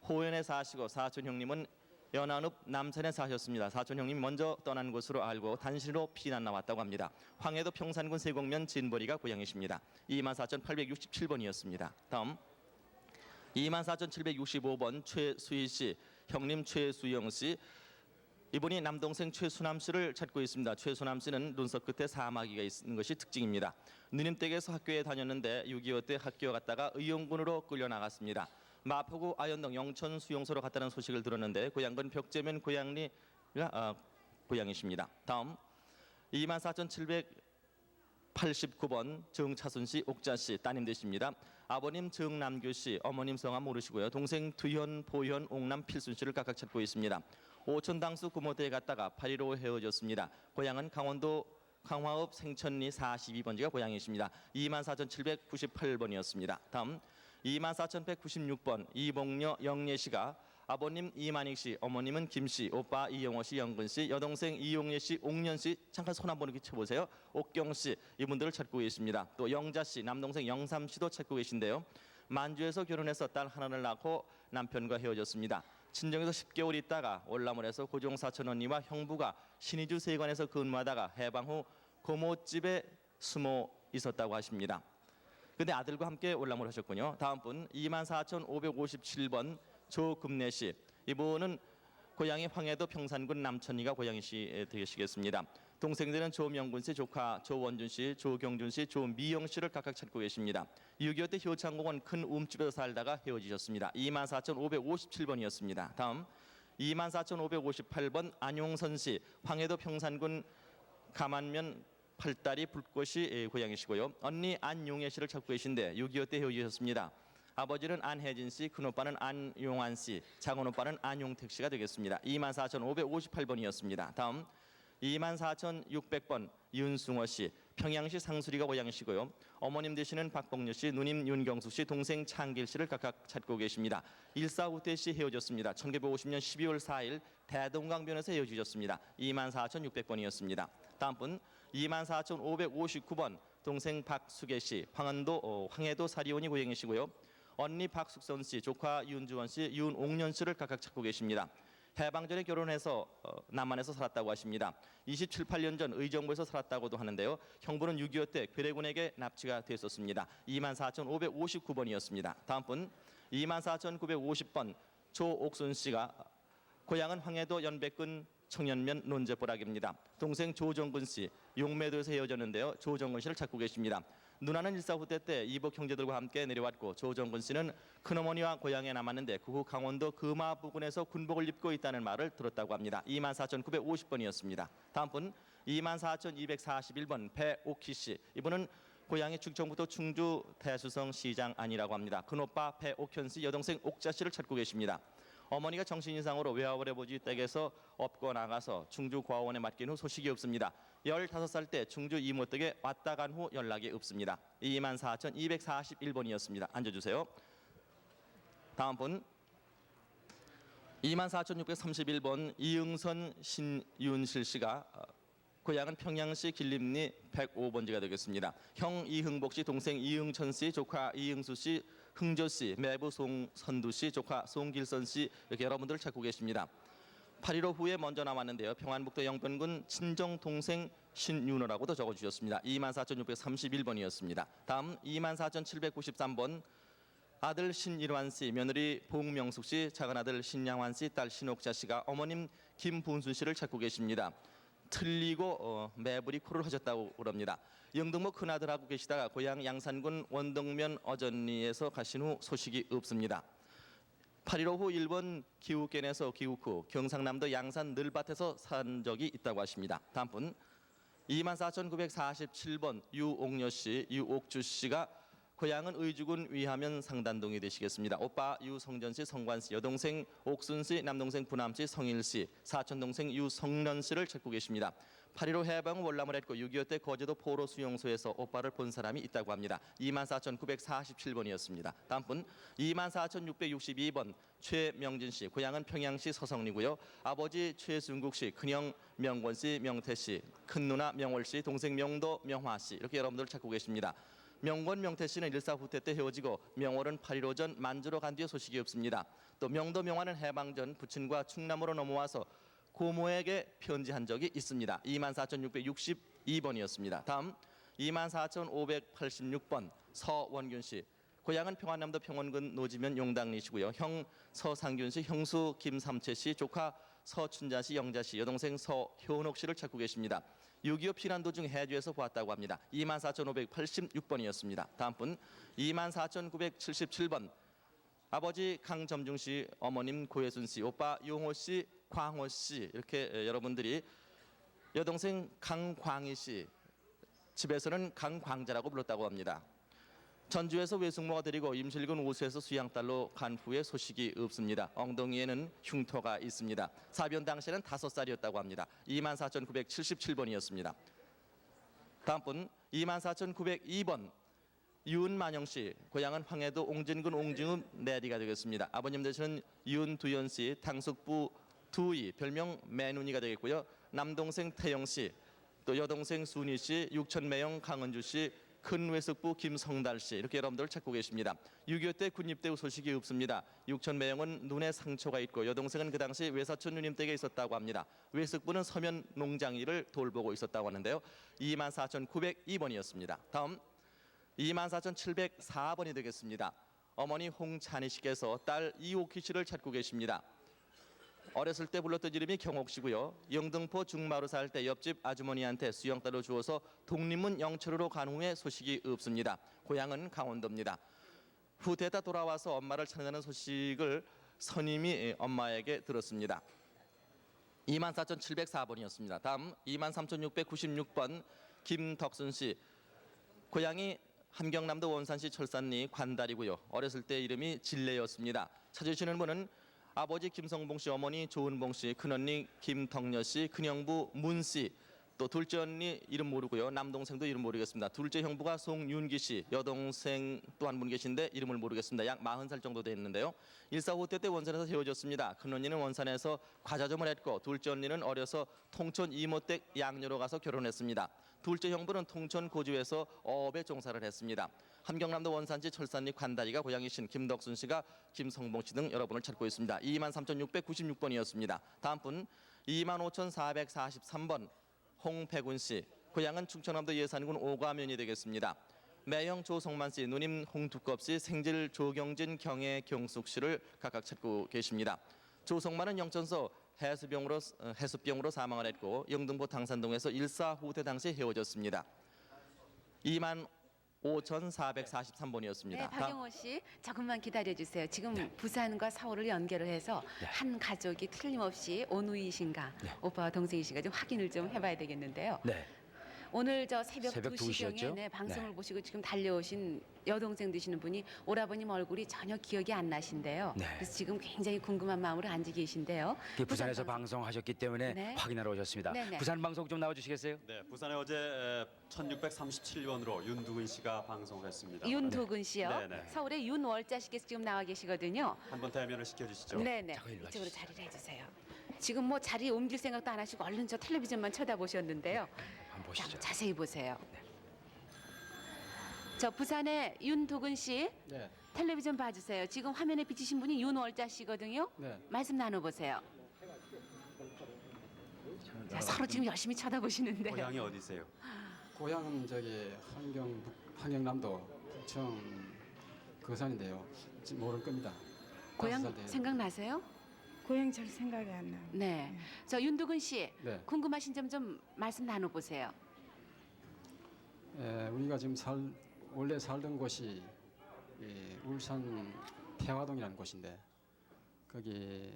호연에 사시고 사촌형님은 연안읍 남산에 사셨습니다. 사촌형님이 먼저 떠난 것으로 알고 단신으로 피난 나왔다고 합니다. 황해도 평산군 세곡면 진보리가 고향이십니다. 24,867번이었습니다. 다음 24,765번 최수희 씨, 형님 최수영 씨, 이분이 남동생 최수남 씨를 찾고 있습니다. 최수남 씨는 눈썹 끝에 사마귀가 있는 것이 특징입니다. 누님 댁에서 학교에 다녔는데 6.25 때 학교 갔다가 의용군으로 끌려 나갔습니다. 마포구 아현동 영천 수용소로 갔다는 소식을 들었는데 고향은 벽제면 고향리가 고향이십니다. 다음 24,789번 정차순 씨, 옥자 씨 따님 되십니다. 아버님 정남규 씨, 어머님 성함 모르시고요. 동생 두현, 보현, 옥남, 필순 씨를 각각 찾고 있습니다. 오천당수 구모대에 갔다가 8.15 헤어졌습니다. 고향은 강원도 강화읍 생천리 42번지가 고향이십니다. 24,798번이었습니다. 다음 24,196번 이봉녀 영예 씨가 아버님 이만익 씨, 어머님은 김 씨, 오빠 이영호 씨, 영근 씨, 여동생 이용예 씨, 옥년 씨, 잠깐 손 한번 이렇게 쳐보세요. 옥경 씨, 이분들을 찾고 계십니다. 또 영자 씨, 남동생 영삼 씨도 찾고 계신데요. 만주에서 결혼해서 딸 하나를 낳고 남편과 헤어졌습니다. 친정에서 10개월 있다가 월남을에서 고종 사촌 언니와 형부가 신의주 세관에서 근무하다가 해방 후 고모집에 숨어 있었다고 하십니다. 근데 아들과 함께 월남을 하셨군요. 다음 분 24,557번 조금래 씨. 이분은 고향이 황해도 평산군 남천리가 고향이 되시겠습니다. 동생들은 조명군 씨, 조카 조원준 씨, 조경준 씨, 조미영 씨를 각각 찾고 계십니다. 6.25 때 효창공원 큰 움집에서 살다가 헤어지셨습니다. 24,557번이었습니다. 다음 24,558번 안용선 씨, 황해도 평산군 가만면 팔다리 불꽃이 고향이시고요. 언니 안용예 씨를 찾고 계신데 6.25 때 헤어지셨습니다. 아버지는 안혜진 씨, 큰오빠는 안용환 씨, 작은오빠는 안용택 씨가 되겠습니다. 24,558번이었습니다. 다음 24,600번 윤승호 씨, 평양시 상수리가 고향이시고요. 어머님 되시는 박봉녀 씨, 누님 윤경숙 씨, 동생 창길 씨를 각각 찾고 계십니다. 일사후퇴 씨 헤어졌습니다. 1950년 12월 4일 대동강변에서 헤어지셨습니다. 24,600번이었습니다. 다음 분 24,559번 동생 박수계 씨, 황해도 사리온이 고향이시고요. 언니 박숙선 씨, 조카 윤주원 씨, 윤옥년 씨를 각각 찾고 계십니다. 해방 전에 결혼해서 남한에서 살았다고 하십니다. 27, 8년 전 의정부에서 살았다고도 하는데요. 형부는 6.25 때 괴뢰군에게 납치가 됐었습니다. 24,559번이었습니다. 다음 분 24,950번 조옥순 씨가 고향은 황해도 연백군 청년면 논제보락입니다. 동생 조정근 씨, 용매도에서 헤어졌는데요. 조정근 씨를 찾고 계십니다. 누나는 일사후퇴 때 이복 형제들과 함께 내려왔고 조정근 씨는 큰어머니와 고향에 남았는데 그 후 강원도 금화 부근에서 군복을 입고 있다는 말을 들었다고 합니다. 24,950번이었습니다. 다음 분 24,241번 배옥희 씨. 이분은 고향이 충청부터 충주 대수성 시장 아니라고 합니다. 큰오빠 배옥현 씨, 여동생 옥자 씨를 찾고 계십니다. 어머니가 정신 이상으로 외아버지 댁에서 업고 나가서 충주 고아원에 맡긴 후 소식이 없습니다. 15살 때 충주 이모 댁에 왔다 간 후 연락이 없습니다. 24,241번이었습니다. 앉아주세요. 다음 분 24,631번 이응선 신윤실 씨가 고향은 평양시 길림리 105번지가 되겠습니다. 형 이흥복 씨, 동생 이흥천 씨, 조카 이흥수 씨, 흥조 씨, 매부 송선두 씨, 조카 송길선 씨 이렇게 여러분들 찾고 계십니다. 8.15 후에 먼저 남았는데요. 평안북도 영변군 친정 동생 신윤호라고도 적어주셨습니다. 24,631번이었습니다. 다음 24,793번 아들 신일환 씨, 며느리 봉명숙 씨, 작은아들 신양환 씨, 딸 신옥자 씨가 어머님 김분순 씨를 찾고 계십니다. 틀리고 매부리 코를 하셨다고 그럽니다. 영등포 큰아들하고 계시다가 고향 양산군 원동면 어전리에서 가신 후 소식이 없습니다. 8.15 후 1번 기후견에서 기후 후 경상남도 양산 늘밭에서 산 적이 있다고 하십니다. 다음 분 24,947번 유옥녀 씨, 유옥주 씨가 고향은 의주군 위하면 상단동이 되시겠습니다. 오빠 유성전 씨, 성관 씨, 여동생 옥순 씨, 남동생 부남 씨, 성일 씨, 사촌 동생 유성련 씨를 찾고 계십니다. 8.15 해방은 월남을 했고 6.25 때 거제도 포로 수용소에서 오빠를 본 사람이 있다고 합니다. 24,947번이었습니다. 다음 분 24,662번 최명진 씨, 고향은 평양시 서성리고요. 아버지 최순국 씨, 큰형 명권 씨, 명태 씨, 큰 누나 명월 씨, 동생 명도 명화 씨 이렇게 여러분들 찾고 계십니다. 명권 명태 씨는 일사 후퇴 때 헤어지고 명월은 8.15 전 만주로 간 뒤에 소식이 없습니다. 또 명도 명화는 해방 전 부친과 충남으로 넘어와서 고모에게 편지한 적이 있습니다. 24,662번이었습니다. 다음 24,586번 서원균 씨, 고향은 평안남도 평원군 노지면 용당리시고요. 형 서상균 씨, 형수 김삼채 씨, 조카 서춘자 씨, 영자 씨, 여동생 서효옥 씨를 찾고 계십니다. 6.25 피난 도중 해주에서 보았다고 합니다. 24,586번이었습니다. 다음 분 24,977번 아버지 강점중 씨, 어머님 고혜순 씨, 오빠 용호 씨, 광호 씨 이렇게 여러분들이 여동생 강광희 씨 집에서는 강광자라고 불렀다고 합니다. 전주에서 외숙모가 데리고 임실군 오수에서 수양딸로 간 후에 소식이 없습니다. 엉덩이에는 흉터가 있습니다. 사변 당시에는 5살이었다고 합니다. 24,977번이었습니다. 다음 분 24,902번 윤만영 씨, 고향은 황해도 옹진군 옹진읍 내리가 되겠습니다. 아버님 되시는 윤두연 씨, 당숙부 두이, 별명 매눈이가 되겠고요. 남동생 태영 씨, 또 여동생 순희 씨, 육천매형 강은주 씨, 큰 외숙부 김성달 씨 이렇게 여러분들 찾고 계십니다. 6.25 때 군입대 후 소식이 없습니다. 육천매형은 눈에 상처가 있고 여동생은 그 당시 외사촌 누님 댁에 있었다고 합니다. 외숙부는 서면 농장 일을 돌보고 있었다고 하는데요. 24,902번이었습니다. 다음 24,704번이 되겠습니다. 어머니 홍찬희 씨께서 딸 이옥희 씨를 찾고 계십니다. 어렸을 때 불렀던 이름이 경옥 씨고요. 영등포 중마루 살 때 옆집 아주머니한테 수영딸로 주어서 독립문 영철으로 간 후에 소식이 없습니다. 고향은 강원도입니다. 후퇴다 돌아와서 엄마를 찾는다는 소식을 선임이 엄마에게 들었습니다. 24,704번이었습니다. 다음 23,696번 김덕순 씨, 고향이 함경남도 원산시 철산리 관달이고요. 어렸을 때 이름이 진례였습니다. 찾으시는 분은 아버지 김성봉 씨, 어머니 조은봉 씨, 큰언니 김덕녀 씨, 큰형부 문 씨, 또 둘째 언니 이름 모르고요. 남동생도 이름 모르겠습니다. 둘째 형부가 송윤기 씨, 여동생 또 한 분 계신데 이름을 모르겠습니다. 약 40살 정도 됐는데요. 1.45 후퇴 때 원산에서 헤어졌습니다. 큰언니는 원산에서 과자점을 했고 둘째 언니는 어려서 통촌 이모댁 양녀로 가서 결혼했습니다. 둘째 형부는 통촌 고주에서 어업에 종사를 했습니다. 함경남도 원산지 철산리 관다리가 고향이신 김덕순 씨가 김성봉 씨 등 여러분을 찾고 있습니다. 23,696번이었습니다. 다음 분 25,443번 홍백운 씨, 고향은 충청남도 예산군 오가면이 되겠습니다. 매형 조성만 씨, 누님 홍두껍 씨, 생질 조경진, 경애 경숙 씨를 각각 찾고 계십니다. 조성만은 영천서 해수병으로 사망을 했고 영등포 당산동에서 1.4 후퇴 당시 헤어졌습니다. 25,443번이었습니다. 네, 박영호 씨 조금만 기다려 주세요. 지금 부산과 서울을 연결을 해서 한 가족이 틀림없이 온누이신가 오빠와 동생이신가 좀 확인을 좀 해봐야 되겠는데요. 네. 오늘 저 새벽 새벽 2시경에 2시였죠? 네, 방송을 네. 보시고 지금 달려오신 여동생 되시는 분이 오라버님 얼굴이 전혀 기억이 안 나신데요. 네. 그래서 지금 굉장히 궁금한 마음으로 앉아 계신데요. 부산에서 부산 방송하셨기 때문에 네. 확인하러 오셨습니다. 네네. 부산 방송 좀 나와주시겠어요? 네, 부산에 어제 1637번으로 윤두근 씨가 방송을 했습니다. 윤도근 씨요. 네네. 서울의 윤월자 씨께서 지금 나와 계시거든요. 한번 대면을 시켜주시죠. 네네. 잠깐 일로 이쪽으로 와주시죠. 자리를 해주세요. 지금 뭐 자리 옮길 생각도 안 하시고 얼른 저 텔레비전만 쳐다보셨는데요. 한번 보시죠. 자, 자세히 보세요. 저 부산의 윤도근 씨 네. 텔레비전 봐주세요. 지금 화면에 비치신 분이 윤월자 씨거든요. 네. 말씀 나눠보세요. 자, 서로 지금 열심히 쳐다보시는데요. 고향이 어디세요? 고향은 저기 한경남도 부청 거산인데요. 지금 모를 겁니다. 고향 5살 돼요. 생각나세요? 고향 잘 생각이 안 나요. 네. 저 윤도근 씨 네. 궁금하신 점 좀 말씀 나눠보세요. 우리가 지금 원래 살던 곳이 울산 태화동이라는 곳인데 거기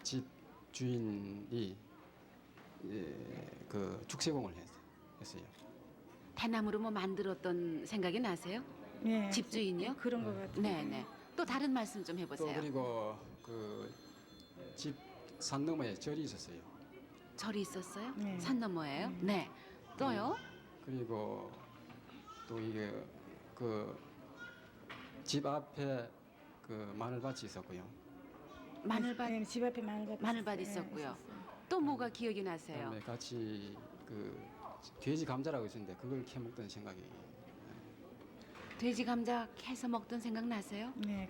집 주인이 그 죽세공을 했어요. 대나무로 뭐 만들었던 생각이 나세요? 예. 집주인이요? 그런 것 같아요. 네네. 또 다른 말씀 좀 또 해보세요. 그리고 그 집 산 너머에 절이 있었어요. 절이 있었어요? 네. 산 너머예요? 네. 또요? 그리고 또 이게 그 집 앞에 그 마늘밭이 있었고요. 마늘밭 네, 집 앞에 마늘밭 있었고요. 또 뭐가 기억이 나세요? 그다음에 같이 그 돼지 감자라고 있었는데 그걸 캐먹던 생각이. 돼지 감자 캐서 먹던 생각 나세요? 네,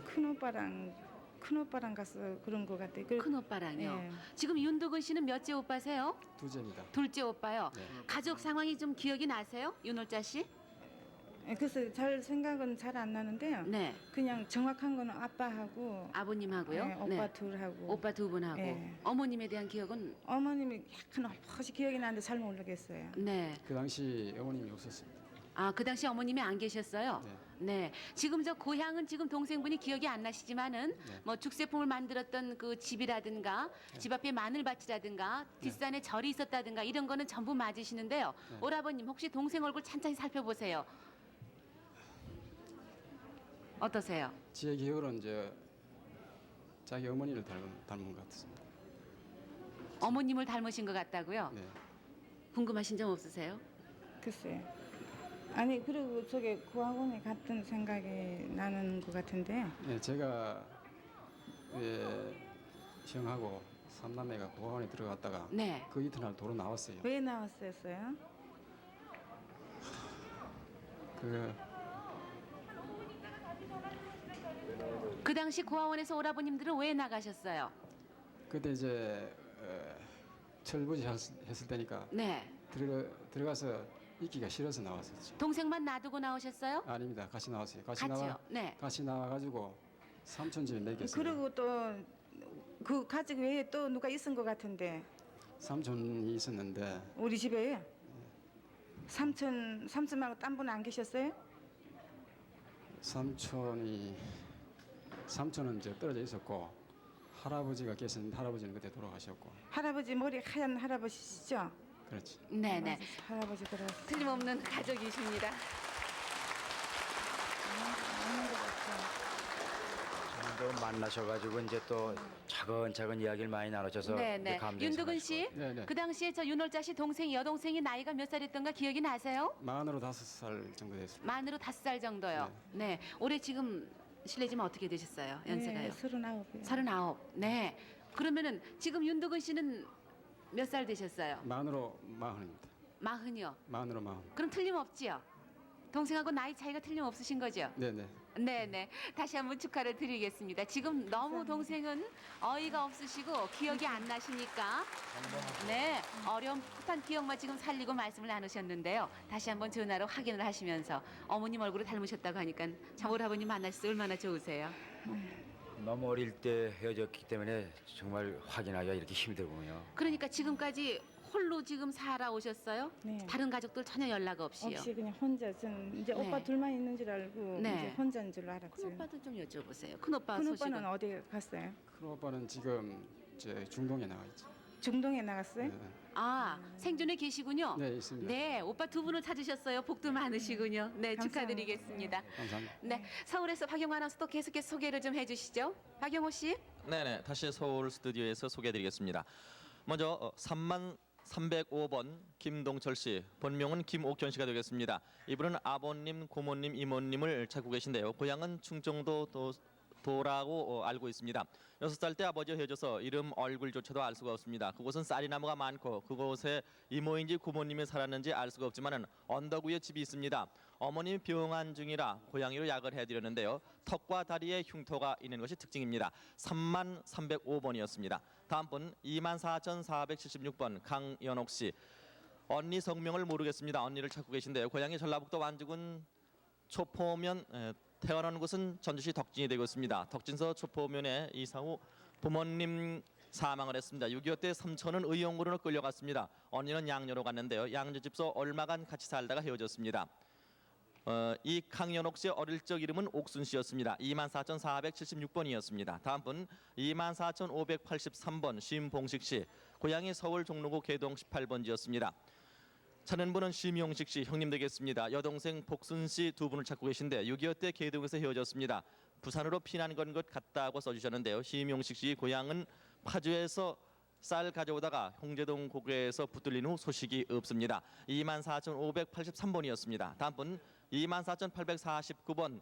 큰 오빠랑 가서 그런 것 같아요. 큰 오빠랑요. 네. 지금 윤도근 씨는 몇째 오빠세요? 두째입니다. 둘째 오빠요. 네. 가족 상황이 좀 기억이 나세요? 윤월자 씨? 그래서 잘 생각은 잘 안 나는데요. 네. 그냥 정확한 거는 아빠하고 아버님하고요? 네, 오빠 둘하고 오빠 두 분하고. 네. 어머님에 대한 기억은? 어머님이 약간 얼핏이 기억이 나는데 잘 모르겠어요. 네. 그 당시 어머님이 없었습니다. 아, 그 당시 어머님이 안 계셨어요? 네. 네. 지금 저 고향은 지금 동생분이 기억이 안 나시지만은 네. 뭐 죽세품을 만들었던 그 집이라든가 집 앞에 마늘밭이라든가 뒷산에 절이 있었다든가 이런 거는 전부 맞으시는데요. 네. 오라버님 혹시 동생 얼굴 찬찬히 살펴보세요. 어떠세요? 제 기억으로는 이제 자기 어머니를 닮은 것 같습니다. 어머님을 닮으신 것 같다고요? 네. 궁금하신 점 없으세요? 글쎄요. 아니 그리고 저게 고학원에 갔던 생각이 나는 것 같은데요. 네, 제가 형하고 삼남매가 고아원에 들어갔다가 네. 그 이튿날 도로 나왔어요. 왜 나왔었어요? 그 당시 고아원에서 오라버님들은 왜 나가셨어요? 그때 이제 철부지 했을 때니까 네. 들어가서 있기가 싫어서 나왔었죠. 동생만 놔두고 나오셨어요? 아닙니다. 같이 나왔어요. 같이요? 네. 같이 나와가지고 삼촌 집에 매겼어요. 그리고 또 그 가족 외에 또 누가 있은 것 같은데 삼촌이 있었는데 우리 집에요? 삼촌하고 딴 분 안 계셨어요? 삼촌은 이제 떨어져 있었고 할아버지가 계셨는데 할아버지는 그때 돌아가셨고. 할아버지 머리 하얀 할아버지시죠? 그렇지. 네네. 할아버지 돌아가셨어요. 틀림없는 가족이십니다. 또 만나셔가지고 이제 또 차근차근 이야기를 많이 나누셔서 네네. 윤두근 씨, 네네. 그 당시에 저 윤월자 씨 동생이 여동생이 나이가 몇 살이었던가 기억이 나세요? 만으로 5살 정도 됐습니다. 만으로 5살 정도요. 네. 올해 지금 실례지만 어떻게 되셨어요? 연세가요? 39이요. 39. 네. 그러면은 지금 윤두근 씨는 몇 살 되셨어요? 만으로 40입니다. 40이요. 만으로 40. 그럼 틀림없지요? 동생하고 나이 차이가 틀림없으신 거죠? 네네. 네네. 다시 한번 축하를 드리겠습니다. 지금 너무 동생은 어이가 없으시고 기억이 안 나시니까 네 어렴풋한 기억만 지금 살리고 말씀을 나누셨는데요. 다시 한번 전화로 확인을 하시면서 어머님 얼굴을 닮으셨다고 하니까 참 오라버님 만나셔서 얼마나 좋으세요? 너무 어릴 때 헤어졌기 때문에 정말 확인하기가 이렇게 힘들군요. 그러니까 지금까지 홀로 지금 살아오셨어요? 네. 다른 가족들 전혀 연락 없이요? 없이 그냥 혼자 저는 이제 네. 오빠 둘만 있는 줄 알고 네. 이제 혼자인 줄 알았죠. 큰 오빠도 좀 여쭤보세요. 큰 오빠 큰 소식은? 오빠는 어디 갔어요? 큰 오빠는 지금 이제 중동에 나와 있죠. 중동에 나갔어요? 네, 아 생존에 계시군요? 네 있습니다. 네, 오빠 두 분을 찾으셨어요. 복도 많으시군요. 네, 감사합니다. 축하드리겠습니다. 감사합니다. 네, 서울에서 박영호 아나운서 계속해서 소개를 좀 해주시죠. 박영호 씨. 네네, 다시 서울 스튜디오에서 소개해드리겠습니다. 먼저 305번 김동철 씨, 본명은 김옥현 씨가 되겠습니다. 이분은 아버님, 고모님, 이모님을 찾고 계신데요. 고향은 충청도 또 도라고 알고 있습니다. 6살 때 아버지와 헤어져서 이름 얼굴조차도 알 수가 없습니다. 그곳은 쌀이나무가 많고 그곳에 이모인지 고모님이 살았는지 알 수가 없지만은 언덕 위에 집이 있습니다. 어머님이 병환 중이라 고양이로 약을 해드렸는데요. 턱과 다리에 흉터가 있는 것이 특징입니다. 3305번이었습니다. 다음 분 24,476번 강연옥 씨. 언니 성명을 모르겠습니다. 언니를 찾고 계신데요. 고향이 전라북도 완주군 초포면, 태어난 곳은 전주시 덕진이 되고 있습니다. 덕진서 초포면에 이사 후 부모님 사망을 했습니다. 6.25 때 삼촌은 의용으로 끌려갔습니다. 언니는 양녀로 갔는데요. 양녀집서 얼마간 같이 살다가 헤어졌습니다. 이 강연옥 씨의 어릴 적 이름은 옥순 씨였습니다. 24,476번이었습니다. 다음 분 24,583번 심봉식 씨. 고향이 서울 종로구 개동 18번지였습니다. 찾는 분은 심용식 씨 형님 되겠습니다. 여동생 복순 씨 두 분을 찾고 계신데 6.25 때 개동에서 헤어졌습니다. 부산으로 피난 건 것 같다고 써주셨는데요. 심용식 씨 고향은 파주에서 쌀 가져오다가 홍제동 고개에서 붙들린 후 소식이 없습니다. 24,583번이었습니다. 다음 분 24,849번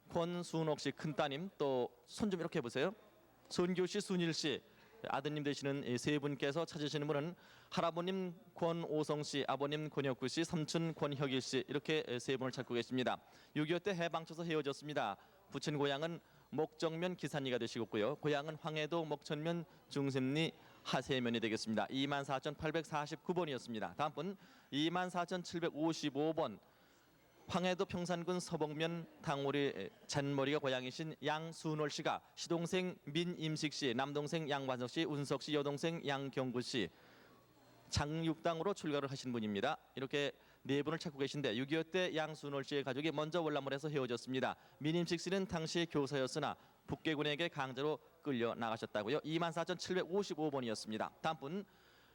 권순옥 씨 큰따님 또 손 좀 이렇게 해보세요. 손교 씨, 순일 씨 아드님 되시는 이 세 분께서 찾으시는 분은 할아버님 권오성 씨, 아버님 권혁구 씨, 삼촌 권혁일 씨 이렇게 세 분을 찾고 계십니다. 6.25 때 해방쳐서 헤어졌습니다. 부친 고향은 목정면 기산리가 되시고요. 고향은 황해도 목천면 중샘리 하세면이 되겠습니다. 24,849번이었습니다. 다음 분 24,755번 황해도 평산군 서봉면 당오리 잔머리가 고향이신 양순월 씨가 시동생 민임식 씨, 남동생 양관석 씨, 운석 씨, 여동생 양경구 씨 장육당으로 출가를 하신 분입니다. 이렇게 네 분을 찾고 계신데 6.25 때 양순월 씨의 가족이 먼저 월남을 해서 헤어졌습니다. 민임식 씨는 당시 교사였으나 북계군에게 강제로 끌려 나가셨다고요. 24,755번이었습니다. 다음 분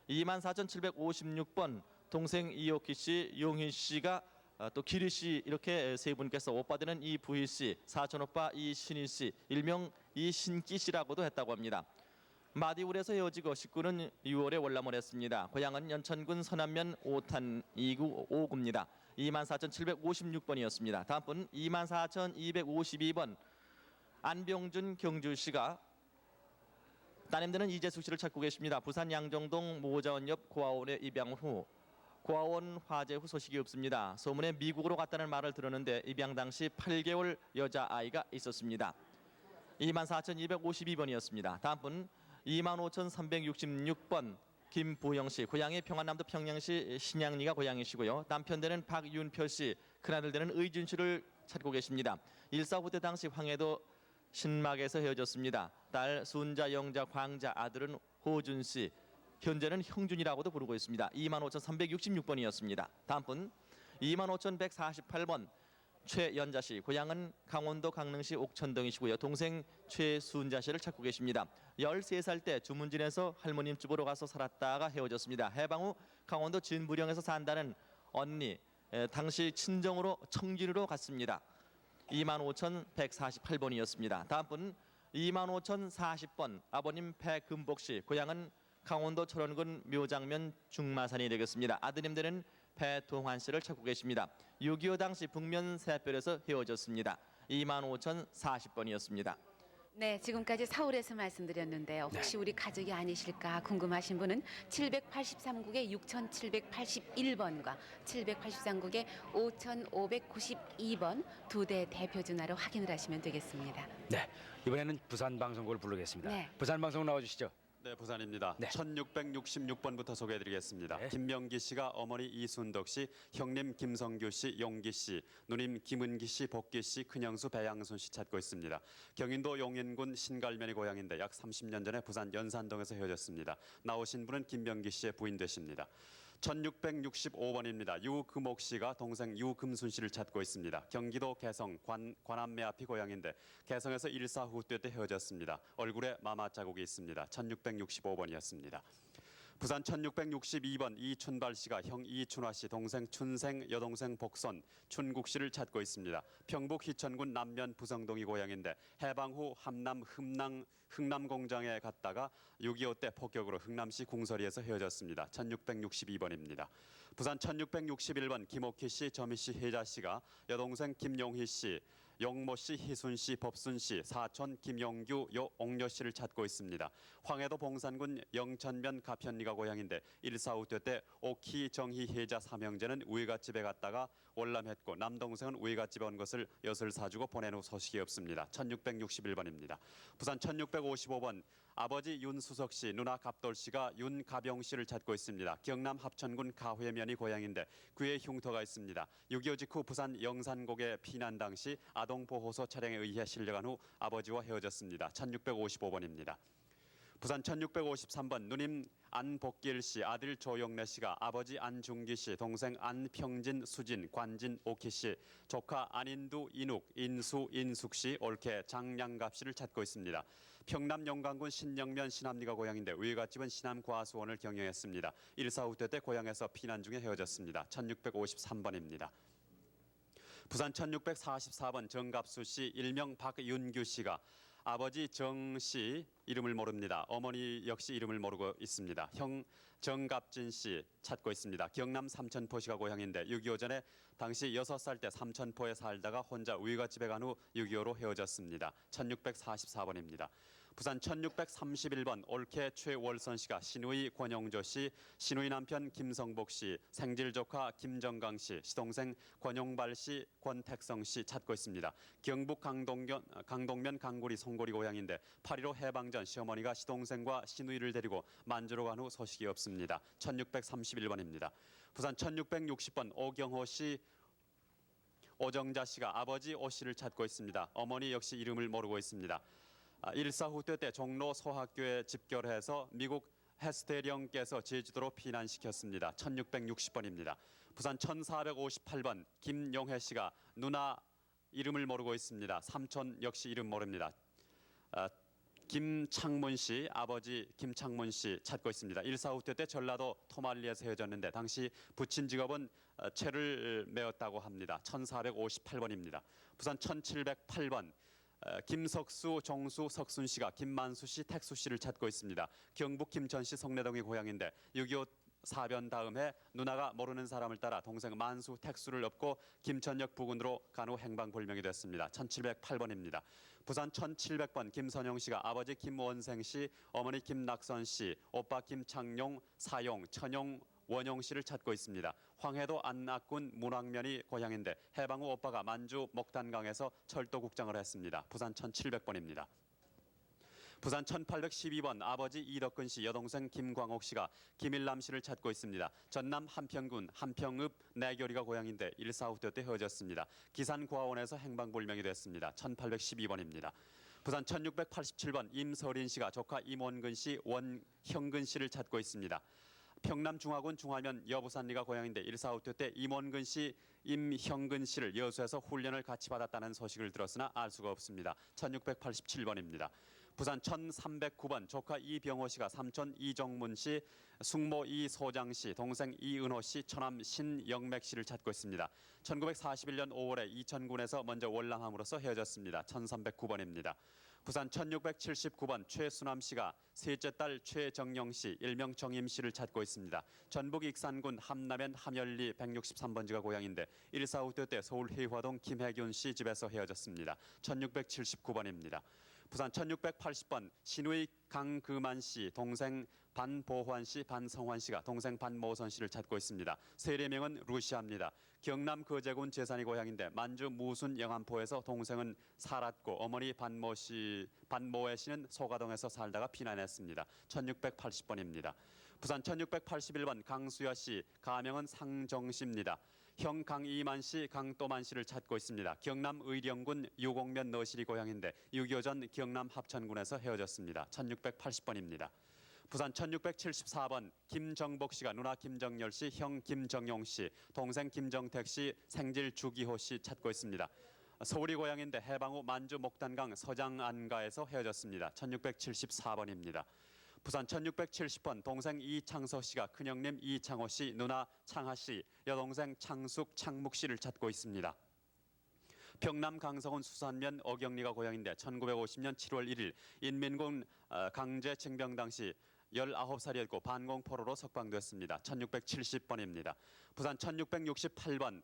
24,756번 동생 이옥희 씨, 용희 씨가 또 기리 씨 이렇게 세 분께서 오빠 되는 이부희 씨, 사촌 오빠 이신희 씨, 일명 이신기 씨라고도 했다고 합니다. 마디울에서 헤어지고 19는 6월에 월남을 했습니다. 고향은 연천군 서남면 5탄 2구 5구입니다. 24,756번이었습니다. 다음 분 24,252번 안병준 경주 씨가 따님 되는 이재숙 씨를 찾고 계십니다. 부산 양정동 모자원 옆 고아원에 입양 후 고아원 화재 후 소식이 없습니다. 소문에 미국으로 갔다는 말을 들었는데 입양 당시 8개월 여자아이가 있었습니다. 24,252번이었습니다. 다음 분 25,366번 김부영 씨, 고향이 평안남도 평양시 신양리가 고향이시고요. 남편 되는 박윤표 씨, 큰아들 되는 의준 씨를 찾고 계십니다. 1.4 때 당시 황해도 신막에서 헤어졌습니다. 딸 순자, 영자, 광자, 아들은 호준 씨, 현재는 형준이라고도 부르고 있습니다. 25,366번이었습니다. 다음 분 25,148번 최연자 씨, 고향은 강원도 강릉시 옥천동이시고요. 동생 최순자 씨를 찾고 계십니다. 13살 때 주문진에서 할머님 집으로 가서 살았다가 헤어졌습니다. 해방 후 강원도 진부령에서 산다는 언니, 당시 친정으로 청진으로 갔습니다. 25,148번이었습니다. 다음 분 25,040번 아버님 배금복 씨, 고향은 강원도 철원군 묘장면 중마산이 되겠습니다. 아드님 되는 배동환 씨를 찾고 계십니다. 6.25 당시 북면 새별에서 헤어졌습니다. 25,040번이었습니다. 네, 지금까지 서울에서 말씀드렸는데요. 혹시 우리 가족이 아니실까 궁금하신 분은 783국의 6,781번과 783국의 5,592번 두 대 대표 전화로 확인을 하시면 되겠습니다. 네, 이번에는 부산 방송국을 부르겠습니다. 네. 부산 방송 나와주시죠. 네, 부산입니다. 네. 1666번부터 소개해드리겠습니다. 네. 김명기 씨가 어머니 이순덕 씨, 형님 김성규 씨, 용기 씨, 누님 김은기 씨, 복기 씨, 큰형수 배양순 씨 찾고 있습니다. 경인도 용인군 신갈면이 고향인데 약 30년 전에 부산 연산동에서 헤어졌습니다. 나오신 분은 김명기 씨의 부인 되십니다. 1665번입니다. 유금옥 씨가 동생 유금순 씨를 찾고 있습니다. 경기도 개성 관암매 앞이 고향인데 개성에서 1.4 후퇴 때 헤어졌습니다. 얼굴에 마마 자국이 있습니다. 1665번이었습니다. 부산 1662번 이춘발 씨가 형 이춘화 씨, 동생 춘생, 여동생 복선, 춘국 씨를 찾고 있습니다. 평북 희천군 남면 부성동이 고향인데 해방 후 함남 흥남 공장에 갔다가 6.25 때 폭격으로 흥남시 궁서리에서 헤어졌습니다. 1662번입니다. 부산 1661번 김옥희 씨, 점희 씨, 혜자 씨가 여동생 김용희 씨, 영모 씨, 희순 씨, 법순 씨, 사촌 김용규, 옥녀 씨를 찾고 있습니다. 황해도 봉산군 영천면 가편리가 고향인데 145대 때 오키 정희 혜자 삼형제는 우이갓집에 갔다가 월남했고 남동생은 우이갓집에 온 것을 엿을 사주고 보낸 후 소식이 없습니다. 1661번입니다. 부산 1655번 아버지 윤수석 씨, 누나 갑돌 씨가 윤가병 씨를 찾고 있습니다. 경남 합천군 가회면이 고향인데 그의 흉터가 있습니다. 6.25 직후 부산 영산곡에 피난 당시 아동보호소 차량에 의해 실려간 후 아버지와 헤어졌습니다. 1655번입니다. 부산 1653번 누님 안복길 씨, 아들 조영래 씨가 아버지 안중기 씨, 동생 안평진, 수진, 관진, 오키 씨, 조카 안인두, 인욱, 인수, 인숙 씨, 올케 장량갑 씨를 찾고 있습니다. 평남 영광군 신영면 신암리가 고향인데 외갓집은 신암과수원을 경영했습니다. 145대 때 고향에서 피난 중에 헤어졌습니다. 1653번입니다. 부산 1644번 정갑수 씨, 일명 박윤규 씨가 아버지 정 씨 이름을 모릅니다. 어머니 역시 이름을 모르고 있습니다. 형 정갑진 씨 찾고 있습니다. 경남 삼천포시가 고향인데 6.25 전에 당시 6살 때 삼천포에 살다가 혼자 외갓집에 간 후 6.25로 헤어졌습니다. 1644번입니다. 부산 1631번 올케 최월선 씨가 신우이 권영조 씨, 신우이 남편 김성복 씨, 생질 조카 김정강 씨, 시동생 권용발 씨, 권택성 씨 찾고 있습니다. 경북 강동면 강구리 송고리 고향인데 8.15 해방전 시어머니가 시동생과 시누이를 데리고 만주로 간 후 소식이 없습니다. 1631번입니다. 부산 1660번 오경호 씨, 오정자 씨가 아버지 오 씨를 찾고 있습니다. 어머니 역시 이름을 모르고 있습니다. 1.45 때 종로 소학교에 집결해서 미국 헤스테령께서 제주도로 피난시켰습니다. 1660번입니다. 부산 1458번 김용혜 씨가 누나 이름을 모르고 있습니다. 삼촌 역시 이름 모릅니다. 김창문 씨, 아버지 김창문 씨 찾고 있습니다. 1.45 때 전라도 토말리에서 헤어졌는데 당시 부친 직업은 채를 메었다고 합니다. 1458번입니다. 부산 1708번 김석수, 정수, 석순 씨가 김만수 씨, 택수 씨를 찾고 있습니다. 경북 김천시 송내동이 고향인데 6.25 사변 다음 해 누나가 모르는 사람을 따라 동생 만수, 택수를 업고 김천역 부근으로 간 후 행방불명이 됐습니다. 1708번입니다. 부산 1700번 김선영 씨가 아버지 김원생 씨, 어머니 김낙선 씨, 오빠 김창용, 사용, 천용, 원용 씨를 찾고 있습니다. 황해도 안악군 문왕면이 고향인데 해방 후 오빠가 만주 목단강에서 철도국장을 했습니다. 부산 1700번입니다. 부산 1812번 아버지 이덕근 씨, 여동생 김광옥 씨가 김일남 씨를 찾고 있습니다. 전남 한평군 한평읍 내교리가 고향인데 1.45 때 헤어졌습니다. 기산고아원에서 행방불명이 됐습니다. 1812번입니다. 부산 1687번 임서린 씨가 조카 임원근 씨, 원형근 씨를 찾고 있습니다. 평남 중화군 중화면 여부산리가 고향인데 1.45 때 임원근 씨, 임형근 씨를 여수에서 훈련을 같이 받았다는 소식을 들었으나 알 수가 없습니다. 1687번입니다. 부산 1309번 조카 이병호 씨가 삼촌 이정문 씨, 숙모 이소장 씨, 동생 이은호 씨, 처남 신영맥 씨를 찾고 있습니다. 1941년 5월에 이천군에서 먼저 월남함으로써 헤어졌습니다. 1309번입니다. 부산 1679번 최순남 씨가 셋째 딸 최정영 씨, 일명 정임 씨를 찾고 있습니다. 전북 익산군 함남면 함열리 163번지가 고향인데 1.45 때 서울 회화동 김혜균 씨 집에서 헤어졌습니다. 1679번입니다. 부산 1680번 신우이 강금한 씨, 동생 반보환 씨, 반성환 씨가 동생 반모선 씨를 찾고 있습니다. 세례명은 루시아입니다. 경남 거제군 제산이 고향인데 만주 무순 영암포에서 동생은 살았고 어머니 반모애 씨는 소가동에서 살다가 피난했습니다. 1680번입니다. 부산 1681번 강수야 씨, 가명은 상정씨입니다. 형 강이만 씨, 강또만 씨를 찾고 있습니다. 경남 의령군 유곡면 너실이 고향인데 6.25 전 경남 합천군에서 헤어졌습니다. 1680번입니다. 부산 1674번 김정복 씨가 누나 김정열 씨, 형 김정용 씨, 동생 김정택 씨, 생질 주기호 씨 찾고 있습니다. 서울이 고향인데 해방 후 만주 목단강 서장안가에서 헤어졌습니다. 1674번입니다. 부산 1670번 동생 이창서 씨가 큰형님 이창호 씨, 누나 창하 씨, 여동생 창숙, 창묵 씨를 찾고 있습니다. 평남 강서군 수산면 어경리가 고향인데 1950년 7월 1일 인민군 강제 징병 당시 19살이었고 반공포로로 석방됐습니다. 1670번입니다. 부산 1668번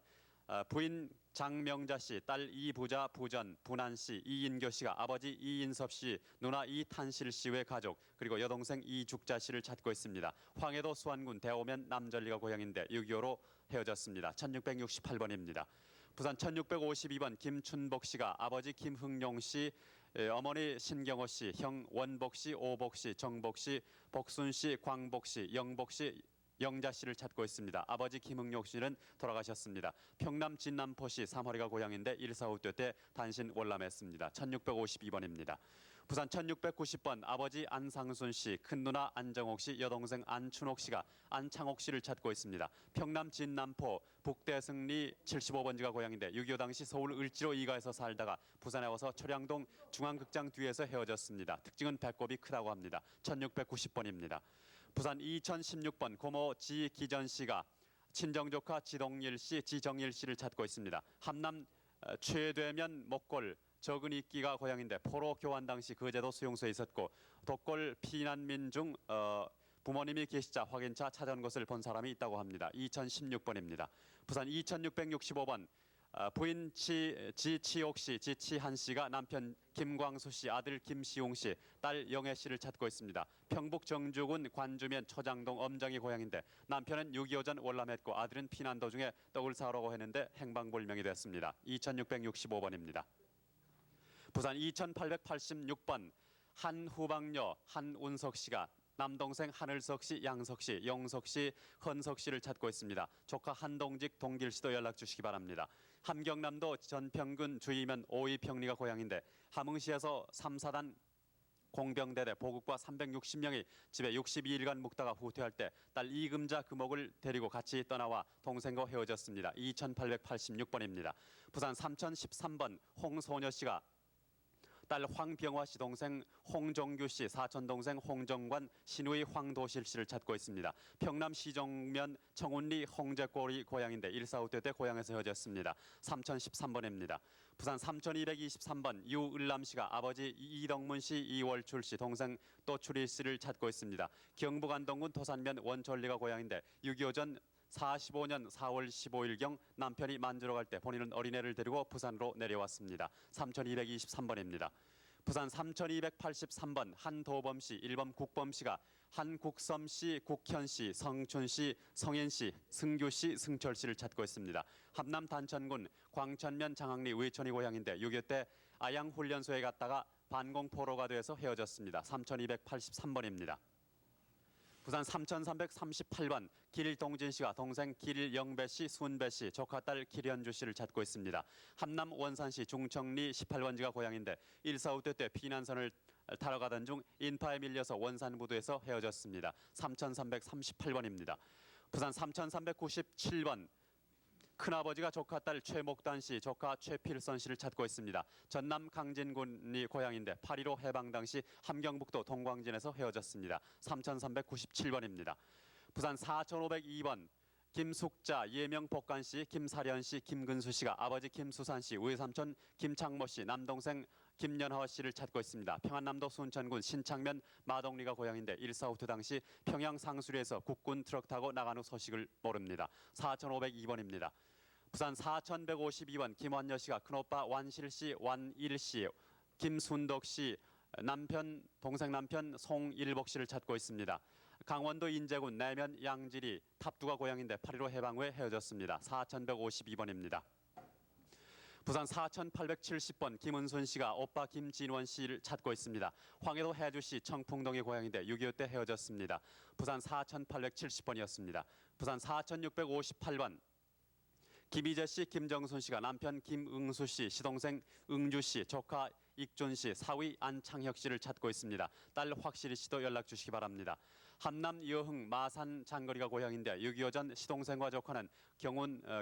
부인 장명자 씨, 딸 이부자 부전 분한 씨, 이인교 씨가 아버지 이인섭 씨, 누나 이탄실 씨 외 가족, 그리고 여동생 이죽자 씨를 찾고 있습니다. 황해도 수안군 대오면 남전리가 고향인데 6.25로 헤어졌습니다. 1668번입니다. 부산 1652번 김춘복 씨가 아버지 김흥용 씨, 어머니 신경호 씨, 형 원복 씨, 오복 씨, 정복 씨, 복순 씨, 광복 씨, 영복 씨, 영자 씨를 찾고 있습니다. 아버지 김흥용 씨는 돌아가셨습니다. 평남 진남포시 삼허리가 고향인데 145대 때 단신 월남했습니다. 1652번입니다. 부산 1690번 아버지 안상순 씨, 큰누나 안정옥 씨, 여동생 안춘옥 씨가 안창옥 씨를 찾고 있습니다. 평남 진남포 북대승리 75번지가 고향인데 6.25 당시 서울 을지로 이가에서 살다가 부산에 와서 초량동 중앙극장 뒤에서 헤어졌습니다. 특징은 배꼽이 크다고 합니다. 1690번입니다. 부산 2016번 고모 지기전 씨가 친정조카 지동일 씨, 지정일 씨를 찾고 있습니다. 함남 최되면 목골 적은 이끼가 고향인데 포로 교환 당시 거제도 수용소에 있었고 독골 피난민 중 부모님이 계시자 확인차 찾아온 것을 본 사람이 있다고 합니다. 2016번입니다. 부산 2665번 부인 지치옥 씨, 지치한 씨가 남편 김광수 씨, 아들 김시용 씨, 딸 영애 씨를 찾고 있습니다. 평북 정주군 관주면 초장동 엄정이 고향인데 남편은 6.25 전 월남했고 아들은 피난 도중에 떡을 사오라고 했는데 행방불명이 됐습니다. 2665번입니다. 부산 2886번 한후방녀 한운석 씨가 남동생 하늘석 씨, 양석 씨, 영석 씨, 헌석 씨를 찾고 있습니다. 조카 한동직, 동길 씨도 연락 주시기 바랍니다. 함경남도 전평군 주이면 오이평리가 고향인데 함흥시에서 3사단 공병대대 보급과 360명이 집에 62일간 묵다가 후퇴할 때 딸 이금자 금옥을 데리고 같이 떠나와 동생과 헤어졌습니다. 2886번입니다. 부산 3013번 홍소녀 씨가 딸 황병화 씨, 동생 홍정규 씨, 사촌 동생 홍정관, 신우이 황도실 씨를 찾고 있습니다. 평남 시정면 청운리 홍제골이 고향인데 145대 때 고향에서 헤어졌습니다. 3013번입니다. 부산 3223번 유을람 씨가 아버지 이덕문 씨, 이월출 씨, 동생 또추리 씨를 찾고 있습니다. 경북 안동군 토산면 원천리가 고향인데 6.25 전 45년 4월 15일경 남편이 만주러 갈 때 본인은 어린애를 데리고 부산으로 내려왔습니다. 3223번입니다. 부산 3283번 한도범 씨, 1번 국범 씨가 한국섬 씨, 국현 씨, 성춘 씨, 성인 씨, 승규 씨, 승철 씨를 찾고 있습니다. 함남 단천군 광천면 장항리 외천이 고향인데 6.25 때 아양훈련소에 갔다가 반공포로가 돼서 헤어졌습니다. 3283번입니다. 부산 3338번 길동진 씨가 동생 길영배 씨, 순배 씨, 조카 딸 길현주 씨를 찾고 있습니다. 함남 원산시 중청리 18번지가 고향인데 145대 때 피난선을 타러 가던 중 인파에 밀려서 원산부두에서 헤어졌습니다. 3338번입니다. 부산 3397번 큰아버지가 조카 딸 최목단 씨, 조카 최필선 씨를 찾고 있습니다. 전남 강진군이 고향인데 8.15 해방 당시 함경북도 동광진에서 헤어졌습니다. 3397번입니다. 부산 4502번 김숙자, 예명복간 씨, 김사련 씨, 김근수 씨가 아버지 김수산 씨, 외삼촌 김창모 씨, 남동생 김연화 씨를 찾고 있습니다. 평안남도 순천군 신창면 마동리가 고향인데 145 당시 평양 상수리에서 국군 트럭 타고 나간 후 소식을 모릅니다. 4502번입니다. 부산 4152번 김완여 씨가 큰오빠 완실 씨, 완일 씨, 김순덕 씨, 동생 남편 송일복 씨를 찾고 있습니다. 강원도 인제군 내면 양지리 탑두가 고향인데 8.15 해방 후에 헤어졌습니다. 4152번입니다. 부산 4870번 김은순 씨가 오빠 김진원 씨를 찾고 있습니다. 황해도 해주시 청풍동의 고향인데 6.25 때 헤어졌습니다. 부산 4870번이었습니다. 부산 4658번 김희재 씨, 김정순 씨가 남편 김응수 씨, 시동생 응주 씨, 조카 익준 씨, 사위 안창혁 씨를 찾고 있습니다. 딸 확실히 씨도 연락 주시기 바랍니다. 함남 여흥 마산 장거리가 고향인데 6.25 전 시동생과 조카는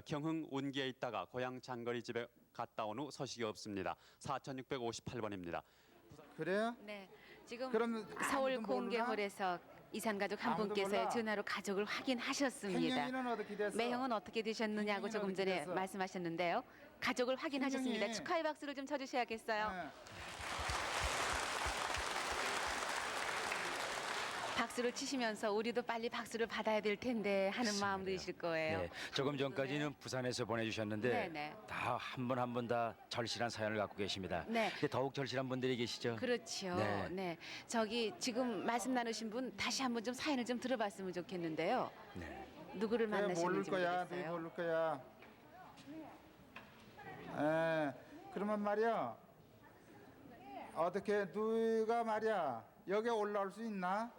경흥 운기에 있다가 고향 장거리 집에 갔다 온 후 소식이 없습니다. 4658번입니다. 그래요? 네, 지금 그럼 서울 아무도 모르나? 공개홀에서 이산가족 한 아무도 분께서 몰라? 전화로 가족을 확인하셨습니다. 행령이는 어떻게 됐어? 매형은 어떻게 되셨느냐고 행령이는 조금 어떻게 전에 됐어? 말씀하셨는데요. 가족을 확인하셨습니다. 행령이- 축하의 박수를 좀 쳐주셔야겠어요. 네. 박수를 치시면서 우리도 빨리 박수를 받아야 될 텐데 하는 마음 드실 거예요. 네, 조금 전까지는 부산에서 보내주셨는데 네네. 다 한 분 한 분 다 절실한 사연을 갖고 계십니다. 네. 근데 더욱 절실한 분들이 계시죠. 그렇죠. 네. 네. 저기 지금 말씀 나누신 분 다시 한번 좀 사연을 좀 들어봤으면 좋겠는데요. 네. 누구를 만나셨는지 모르겠어요. 네, 모를 거야. 그러면 말이야. 어떻게 누가 말이야 여기 올라올 수 있나?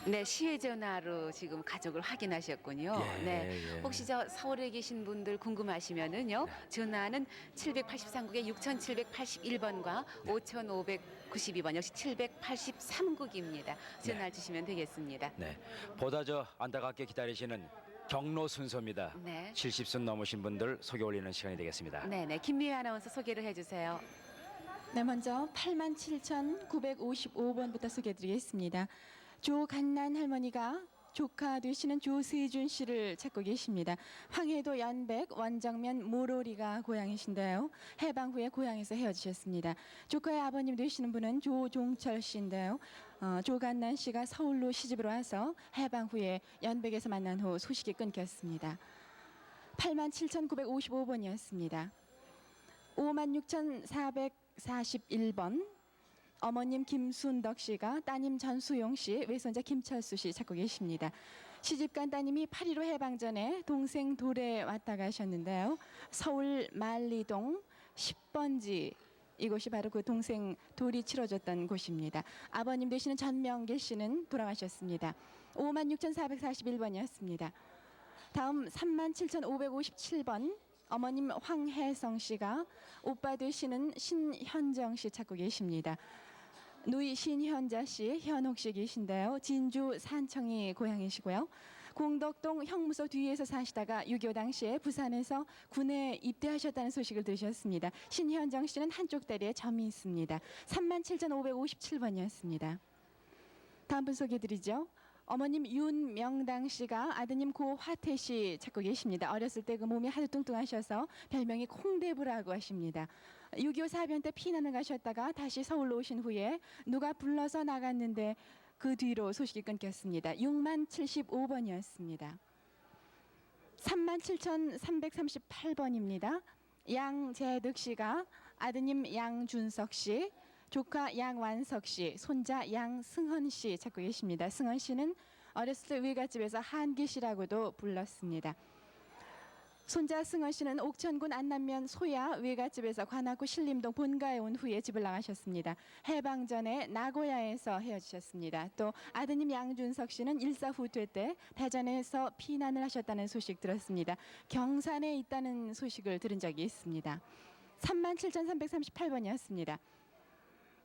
네, 시외 전화로 지금 가족을 확인하셨군요. 예, 네. 예. 혹시 저 서울에 계신 분들 궁금하시면은요. 전화는 783국에 6781번과 5592번 역시 783국입니다. 전화를 주시면 되겠습니다. 네, 보다 저 안타깝게 기다리시는 경로 순서입니다. 네. 70순 넘으신 분들 소개 올리는 시간이 되겠습니다. 네, 네. 김미애 아나운서 소개를 해 주세요. 네, 먼저 87,955번부터 소개해드리겠습니다. 조간난 할머니가 조카 되시는 조세준 씨를 찾고 계십니다. 황해도 연백 원정면 모로리가 고향이신데요. 해방 후에 고향에서 헤어지셨습니다. 조카의 아버님 되시는 분은 조종철 씨인데요. 조간난 씨가 서울로 시집을 와서 해방 후에 연백에서 만난 후 소식이 끊겼습니다. 87,955번이었습니다. 56,441번 어머님 김순덕 씨가 따님 전수용 씨, 외손자 김철수 씨 찾고 계십니다. 시집간 따님이 8.15 해방 전에 동생 돌에 왔다 가셨는데요. 서울 만리동 10번지 이곳이 바로 그 동생 돌이 치러졌던 곳입니다. 아버님 되시는 전명길 씨는 돌아가셨습니다. 56,441번이었습니다. 다음 37,557번 어머님 황혜성 씨가 오빠 되시는 신현정 씨 찾고 계십니다. 누이 신현자 씨, 현옥 씨 계신데요. 진주 산청이 고향이시고요. 공덕동 형무소 뒤에서 사시다가 6.25 당시에 부산에서 군에 입대하셨다는 소식을 들으셨습니다. 신현정 씨는 한쪽 다리에 점이 있습니다. 37,557번이었습니다. 다음 분 소개해드리죠. 어머님 윤명당 씨가 아드님 고화태 씨 찾고 계십니다. 어렸을 때 그 몸이 하도 뚱뚱하셔서 별명이 콩대부라고 하십니다. 6.25 사변 때 피난을 가셨다가 다시 서울로 오신 후에 누가 불러서 나갔는데 그 뒤로 소식이 끊겼습니다. 60,075번이었습니다. 37,338번입니다. 양재득 씨가 아드님 양준석 씨, 조카 양완석 씨, 손자 양승헌 씨 찾고 계십니다. 승헌 씨는 어렸을 때 외갓집에서 한기 씨라고도 불렀습니다. 손자 승헌 씨는 옥천군 안남면 소야 외갓집에서 관악구 신림동 본가에 온 후에 집을 나가셨습니다. 해방 전에 나고야에서 헤어지셨습니다. 또 아드님 양준석 씨는 일사후퇴 때 대전에서 피난을 하셨다는 소식 들었습니다. 경산에 있다는 소식을 들은 적이 있습니다. 37,338번이었습니다.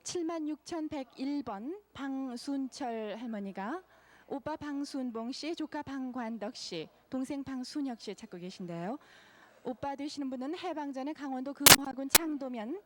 76,101번 방순철 할머니가 오빠 방순봉 씨, 조카 방관덕 씨, 동생 방순혁 씨 찾고 계신데요. 오빠 되시는 분은 해방 전에 강원도 금화군 창도면